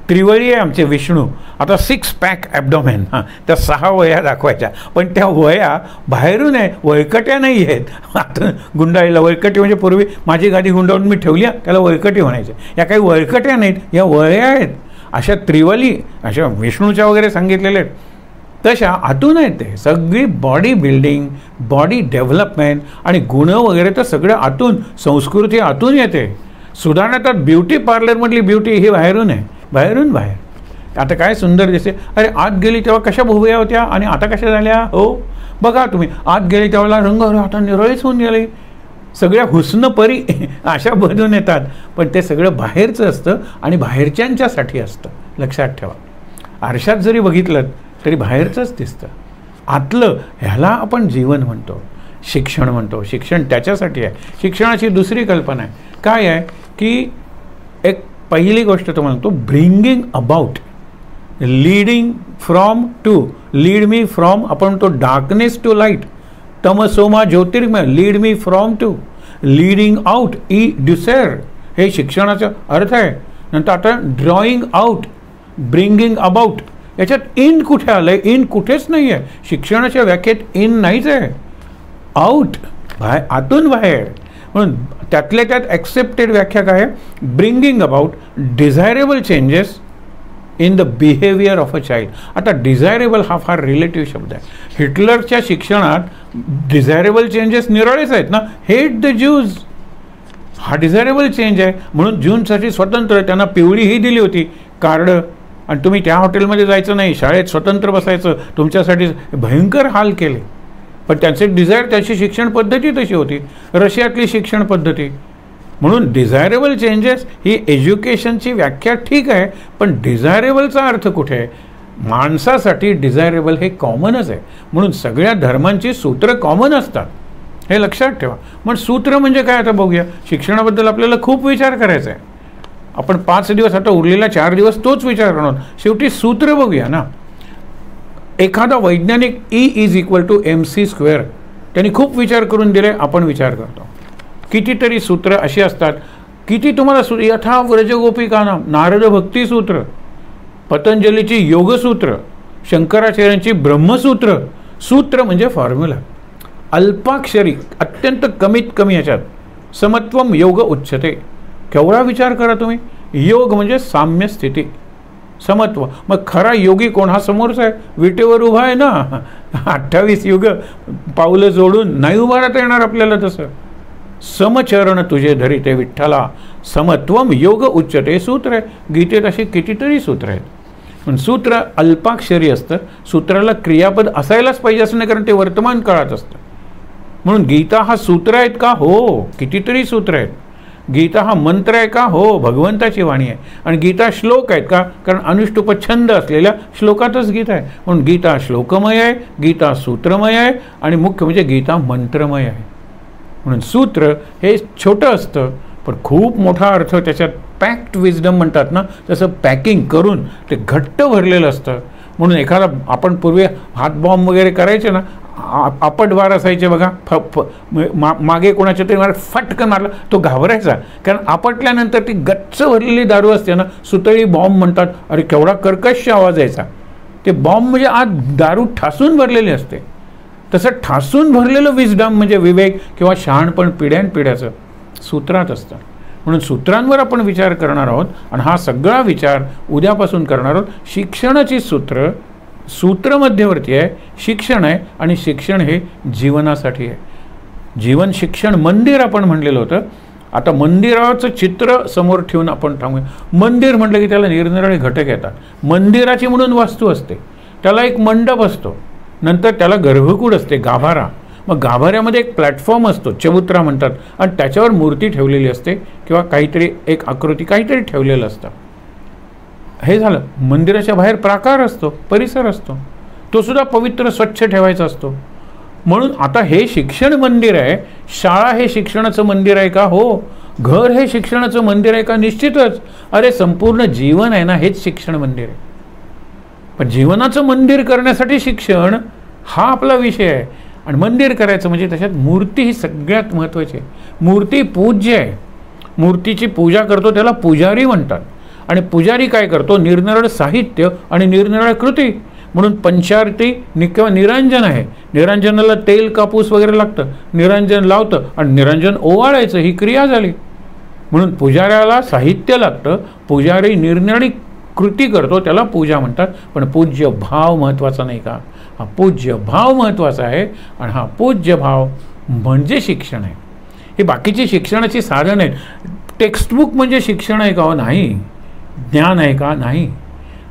त्रिवळी आहे आमचे विष्णू, आता 6 पॅक ॲब्डोमेन, हां, त्या 6 वया दाखवायच्या, पण त्या वया बाहेरून आहे, वळकट्या नाही आहेत. आता गुंडाळीला वळकटी म्हणजे पूर्वी माझी गादी गुंडाळून मी ठेवली, त्याला वळकटी म्हणायचे. या काही वळकट्या नाहीत, या वया आहेत. अशा त्रिवली, अशा विष्णूच्या वगैरे सांगितलेल्या आहेत, तशा आतून आहेत. ते सगळी बॉडी बिल्डिंग, बॉडी डेव्हलपमेंट आणि गुण वगैरे तर सगळं आतून, संस्कृती आतून येते. सुधारणात ब्युटी पार्लरमधली ब्युटी ही बाहेरून आहे, बाहेरून बाहेर. आता काय सुंदर दिसते, अरे आत गेली तेव्हा कशा भुवया होत्या आणि आता कशा झाल्या. हो बघा तुम्ही, आत गेली तेव्हा रंग आता निरळीच होऊन गेले. सगळ्या हुस्नपरी अशा बनून येतात, पण ते सगळं बाहेरचं असतं आणि बाहेरच्यांच्यासाठी असतं. लक्षात ठेवा, आरशात जरी बघितलं तरी बाहेरचंच दिसतं, आतलं ह्याला आपण जीवन म्हणतो, शिक्षण म्हणतो. शिक्षण त्याच्यासाठी आहे. शिक्षणाची दुसरी कल्पना आहे, काय आहे की एक पहिली गोष्ट तो म्हणतो bringing about, leading from to, lead me from, आपण तो डार्कनेस टू लाईट, तमसोमा ज्योतिर्मय, lead me from to, leading out, e ducere, हे शिक्षणाचा अर्थ आहे. नंतर आता ड्रॉइंग आउट, ब्रिंगिंग अबाउट, याच्यात इन कुठे आलं आहे? इन कुठेच नाही आहे. शिक्षणाच्या व्याख्येत इन नाहीच आहे, आउट, बाहेर, आतून बाहेर. म्हणून त्यातल्या त्यात ॲक्सेप्टेड व्याख्या काय आहे? Bringing about desirable changes in the behaviour of a child. आता डिझायरेबल हा फार रिलेटिव्ह शब्द आहे. हिटलरच्या शिक्षणात डिझायरेबल चेंजेस निराळेच आहेत ना. हेट द ज्यूज हा डिझायरेबल चेंज आहे. म्हणून ज्यूंसाठी स्वतंत्र त्यांना पिवळी ही दिली होती कार्ड, आणि तुम्ही त्या हॉटेलमध्ये जायचं नाही, शाळेत स्वतंत्र बसायचं, तुमच्यासाठी भयंकर हाल केले. पण त्यांचे डिझायर, त्याची शिक्षण पद्धती तशी होती, रशियातली शिक्षण पद्धती. म्हणून डिझायरेबल चेंजेस ही एज्युकेशनची व्याख्या ठीक आहे, पण डिझायरेबलचा अर्थ कुठे आहे? माणसासाठी डिझायरेबल हे कॉमनच आहे. म्हणून सगळ्या धर्मांची सूत्र कॉमन असतात, हे लक्षात ठेवा. मग सूत्र म्हणजे काय आता बघूया. शिक्षणाबद्दल आपल्याला खूप विचार करायचा आहे. आपण 5 दिवस, आता उरलेला 4 दिवस तोच विचार करणार. शेवटी सूत्र बघूया ना. एखादा वैज्ञानिक E=mc², त्यांनी खूप विचार करून दिले, आपण विचार करतो. कितीतरी सूत्र अशी असतात. किती तुम्हाला यथा व्रजगोपिकानाम, नारद भक्ती सूत्र, पतंजलीची योगसूत्र, शंकराचार्यांची ब्रह्मसूत्र. सूत्र म्हणजे फॉर्म्युला, अल्पाक्षरी, अत्यंत कमीत कमी ह्याच्यात. समत्वम योग उच्चते. केवढा विचार करा तुम्ही. योग म्हणजे साम्य स्थिती, समत्व. मग खरा योगी कोण? हा समोरचा आहे, विटेवर उभा आहे ना. 28 युग पावलं जोडून नाही उभा राहता येणार आपल्याला तसं. समचरण तुझे धरिते विठ्ठला, समत्वम योग उच्चते सूत्र आहे. गीतेत अशी कितीतरी सूत्र आहेत. पण सूत्र अल्पाक्षरी असतं. सूत्राला क्रियापद असायलाच पाहिजे असं नाही, कारण ते वर्तमान काळात असतं. म्हणून गीता हा सूत्र आहेत का? हो, कितीतरी सूत्र आहेत. गीता हा मंत्र आहे का? हो, भगवंताची वाणी आहे. आणि गीता श्लोक आहेत का? कारण अनुष्टुप छंद असलेल्या श्लोकातच गीता आहे. म्हणून गीता श्लोकमय आहे, गीता सूत्रमय आहे, आणि मुख्य म्हणजे गीता मंत्रमय आहे. म्हणून सूत्र हे छोटं असतं, पण खूप मोठा अर्थ त्याच्यात, पॅक्ड विजडम म्हणतात ना, तसं पॅकिंग करून ते घट्ट भरलेलं असतं. म्हणून एखादा, आपण पूर्वी हातबॉम्ब वगैरे करायचे ना, आपटवार असायचे बघा, मागे कोणाच्या तरी मार फटकन मारला, तो घाबरायचा. कारण आपटल्यानंतर ती गच्च भरलेली दारू असते ना, सुतळी बॉम्ब म्हणतात. अरे केवढा कर्कश आवाज यायचा. ते बॉम्ब म्हणजे आत दारू ठासून भरलेली असते. तसं ठासून भरलेलं विजडम म्हणजे विवेक किंवा शहाणपण पिढ्यानपिढ्याचं सूत्रात असतं. म्हणून सूत्रांवर आपण विचार करणार आहोत, आणि हा सगळा विचार उद्यापासून करणार आहोत. शिक्षणाची सूत्र मध्यवर्ती आहे, शिक्षण आहे, आणि शिक्षण हे जीवनासाठी आहे. जीवन शिक्षण मंदिर आपण म्हणलेलं होतं. आता मंदिराचं चित्र समोर ठेवून आपण थांबूया. मंदिर म्हटलं की त्याला निरनिराळे घटक येतात. मंदिराची म्हणून वास्तू असते, त्याला एक मंडप असतो, नंतर त्याला गर्भकूड असते, गाभारा. मग गाभाऱ्यामध्ये एक प्लॅटफॉर्म असतो, चबुत्रा म्हणतात, आणि त्याच्यावर मूर्ती ठेवलेली असते किंवा काहीतरी एक आकृती काहीतरी ठेवलेलं असतं. हे झालं. मंदिराच्या बाहेर प्राकार असतो, परिसर असतो, तो सुद्धा पवित्र स्वच्छ ठेवायचा असतो. म्हणून आता हे शिक्षण मंदिर आहे. शाळा हे शिक्षणाचं मंदिर आहे का? हो. घर हे शिक्षणाचं मंदिर आहे का? निश्चितच. अरे संपूर्ण जीवन आहे ना, हेच शिक्षण मंदिर आहे. पण जीवनाचं मंदिर करण्यासाठी शिक्षण हा आपला विषय आहे. आणि मंदिर करायचं म्हणजे त्याच्यात मूर्ती ही सगळ्यात महत्त्वाची आहे. मूर्ती पूज्य आहे. मूर्तीची पूजा करतो त्याला पुजारी म्हणतात. आणि पुजारी काय करतो? निरनिराळे साहित्य आणि निरनिराळे कृती. म्हणून पंचारती किंवा निरांजन आहे. निरांजनाला तेल, कापूस वगैरे लागतं. निरांजन लावतं आणि निरांजन ओवाळायचं, ही क्रिया झाली. म्हणून पुजाऱ्याला साहित्य लागतं. पुजारी निरनिराळी कृती करतो, त्याला पूजा म्हणतात. पण पूज्य भाव महत्त्वाचा नाही का? हा पूज्य भाव महत्त्वाचा आहे. आणि हा पूज्य भाव म्हणजे शिक्षण आहे. ही बाकीची शिक्षणाची साधन आहेत. टेक्स्टबुक म्हणजे शिक्षण आहे का? नाही. ज्ञान आहे का? नाही.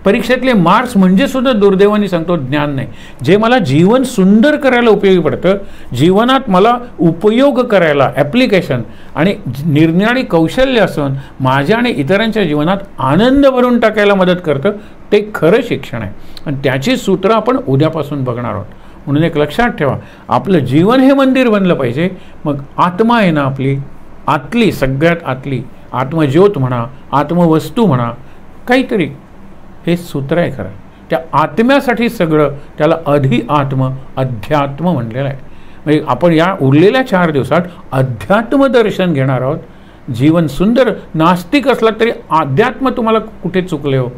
परीक्षेतले मार्क्स म्हणजे सुद्धा दुर्दैवाने सांगतो ज्ञान नाही. जे मला जीवन सुंदर करायला उपयोगी पडतं, जीवनात मला उपयोग करायला ॲप्लिकेशन आणि निरनिराळी कौशल्य असून माझ्या आणि इतरांच्या जीवनात आनंद भरून टाकायला मदत करतं, ते खरं शिक्षण आहे. आणि त्याची सूत्र आपण उद्यापासून बघणार आहोत. म्हणून एक लक्षात ठेवा, आपलं जीवन हे मंदिर बनलं पाहिजे. मग आत्मा आहे ना आपली आतली, सगळ्यात आतली आत्मज्योत म्हणा, आत्मवस्तू म्हणा, काहीतरी हे सूत्र आहे खरं. त्या आत्म्यासाठी सगळं, त्याला आत्म अध्यात्म म्हणलेलं आहे. म्हणजे आपण या उरलेल्या 4 दिवसात अध्यात्म दर्शन घेणार आहोत. जीवन सुंदर. नास्तिक असला तरी अध्यात्म तुम्हाला कुठे चुकले हो.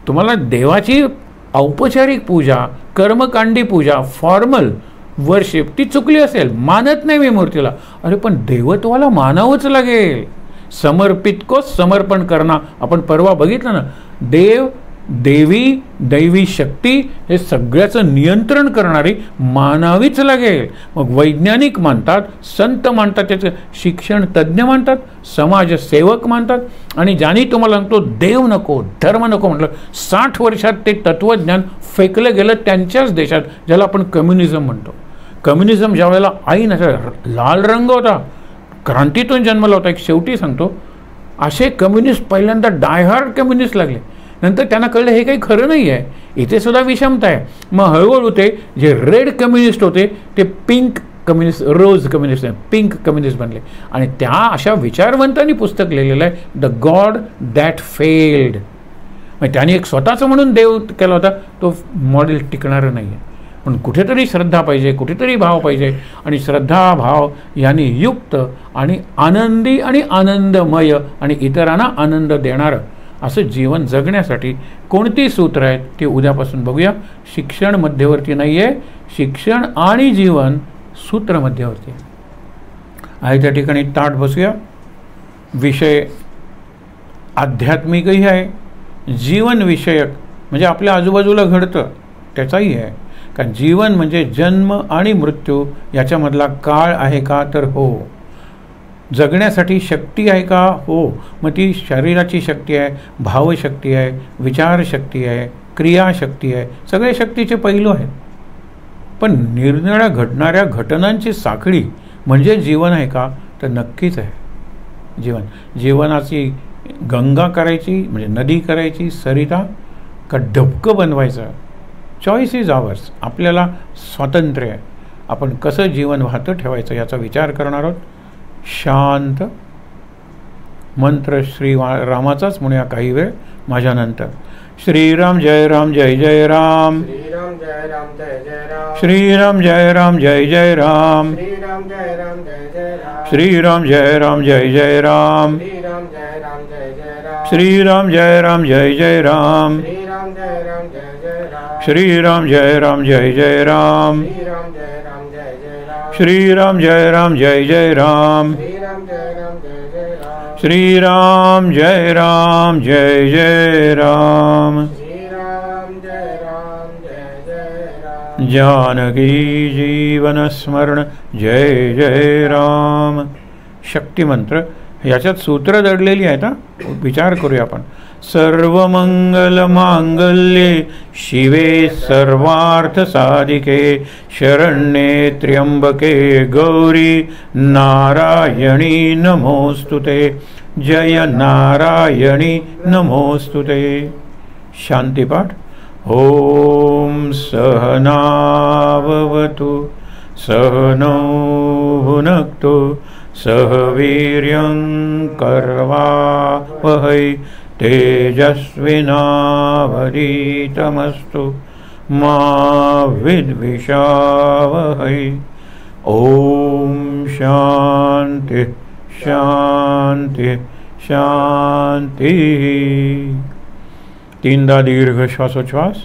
तुम्हाला देवाची औपचारिक पूजा, कर्मकांडी पूजा, फॉर्मल वर्शिप ती चुकली असेल, मानत नाही मी मूर्तीला, अरे पण देवत्वाला मानावंच लागेल. समर्पित को समर्पण करना, आपण परवा बघितलं ना, देव, देवी, दैवी शक्ती हे सगळ्याचं नियंत्रण करणारी मानावीच लागेल. मग वैज्ञानिक मानतात, संत मानतात, त्याचं शिक्षण तज्ज्ञ मानतात, समाजसेवक मानतात. आणि ज्यांनी तुम्हाला सांगतो देव नको, धर्म नको म्हटलं, 60 वर्षात ते तत्त्वज्ञान फेकलं गेलं त्यांच्याच देशात, ज्याला आपण कम्युनिझम म्हणतो. कम्युनिझम ज्या वेळेला लाल रंग होता, क्रांतीतून जन्मला होता. एक शेवटी सांगतो, असे कम्युनिस्ट पहिल्यांदा डायहार्ड कम्युनिस्ट लागले. नंतर त्यांना कळलं हे काही खरं नाही आहे, इथे सुद्धा विषमता आहे. मग हळूहळू ते जे रेड कम्युनिस्ट होते ते पिंक कम्युनिस्ट, रोज कम्युनिस्ट नाही, पिंक कम्युनिस्ट बनले. आणि त्या अशा विचारवंतांनी पुस्तक लिहिलेलं आहे, द गॉड दॅट फेल्ड. मग त्यांनी एक स्वतःचं म्हणून देव केला होता, तो मॉडेल टिकणारं नाही आहे. पण कुठेतरी श्रद्धा पाहिजे, कुठेतरी भाव पाहिजे. आणि श्रद्धा भाव यांनी युक्त आणि आनंदी आणि आनंदमय आणि इतरांना आनंद देणारं असं जीवन जगण्यासाठी कोणती सूत्र आहेत ते उद्यापासून बघूया. शिक्षण मध्यवर्ती नाही आहे, शिक्षण आणि जीवन सूत्र मध्यवर्ती आहे. त्या ठिकाणी ताट बसूया. विषय आध्यात्मिकही आहे, जीवनविषयक म्हणजे आपल्या आजूबाजूला घडतं त्याचाही आहे. कारण जीवन म्हणजे जन्म आणि मृत्यू याच्यामधला काळ आहे का, तर हो. जगण्यासाठी शक्ती आहे का, हो. मग ती शरीराची शक्ती आहे, भावशक्ती आहे, विचारशक्ती आहे, क्रियाशक्ती आहे, सगळे शक्तीचे पैलू आहेत. पण निरनिराळ्या घडणाऱ्या घटनांची साखळी म्हणजे जीवन आहे का, तर नक्कीच आहे जीवन. जीवनाची गंगा करायची म्हणजे नदी करायची, सरिता का डबकं बनवायचं, चॉईस इज आवर्स. आपल्याला स्वातंत्र्य आहे, आपण कसं जीवन वाहतं ठेवायचं याचा विचार करणार आहोत. शांत मंत्र श्री रामाचाच म्हणूया काही वेळ माझ्यानंतर. श्रीराम जय राम जय जय राम, श्रीराम जय राम जय जय राम, श्रीराम जय राम जय जय राम, श्रीराम जय राम जय जय राम, श्रीराम जय राम जय जय राम, श्रीराम जय राम जय जय राम, श्रीराम जय राम जय जय राम, श्रीराम जय राम जय जय राम, श्रीराम जय राम जय जय राम, श्रीराम जय राम जय जय राम, श्रीराम जय राम जय जय राम, श्रीराम जय राम जय जय राम, श्रीराम जय राम जय जय राम, श्रीराम जय राम जय जय राम, जानकी जीवन स्मरण जय जय राम. शक्तिमंत्र याच्यात सूत्र दडलेली आहेत हा, विचार करूया आपण. सर्वमंगल मांगल्ये शिवे सर्वार्थ साधिके शरण्ये त्र्यंबके गौरी नारायणी नमोस्तुते. जय नारायणी नमोस्तुते. शांतिपाठ. ओम सहनावतु सहनौ भुनक्तु सह वीर्यं करवावहै तेजस्विनावधीतमस्तु मा विद्विषावहै. ओम शांति शांति शांति. 3दा दीर्घ श्वासोच्छ्वास.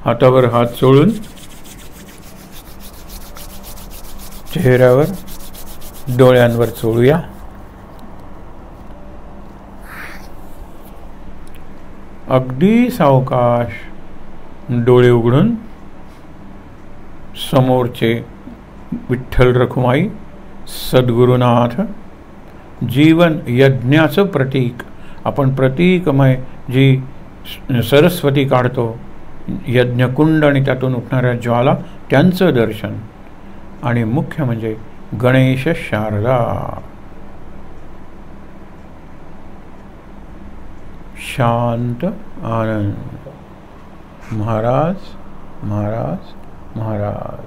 हातावर हात चोळून चेहऱ्यावर डोळ्यांवर चोळूया. अगदी सावकाश डोळे उघडून समोरचे विठ्ठल रखुमाई, सद्गुरुनाथ, जीवन यज्ञाचं प्रतीक, आपण प्रतीकमय जी सरस्वती काढतो, यज्ञकुंड आणि त्यातून उठणाऱ्या ज्वाला, त्यांचं दर्शन, आणि मुख्य म्हणजे गणेश शारदा, शांत आनंद, महाराज महाराज महाराज.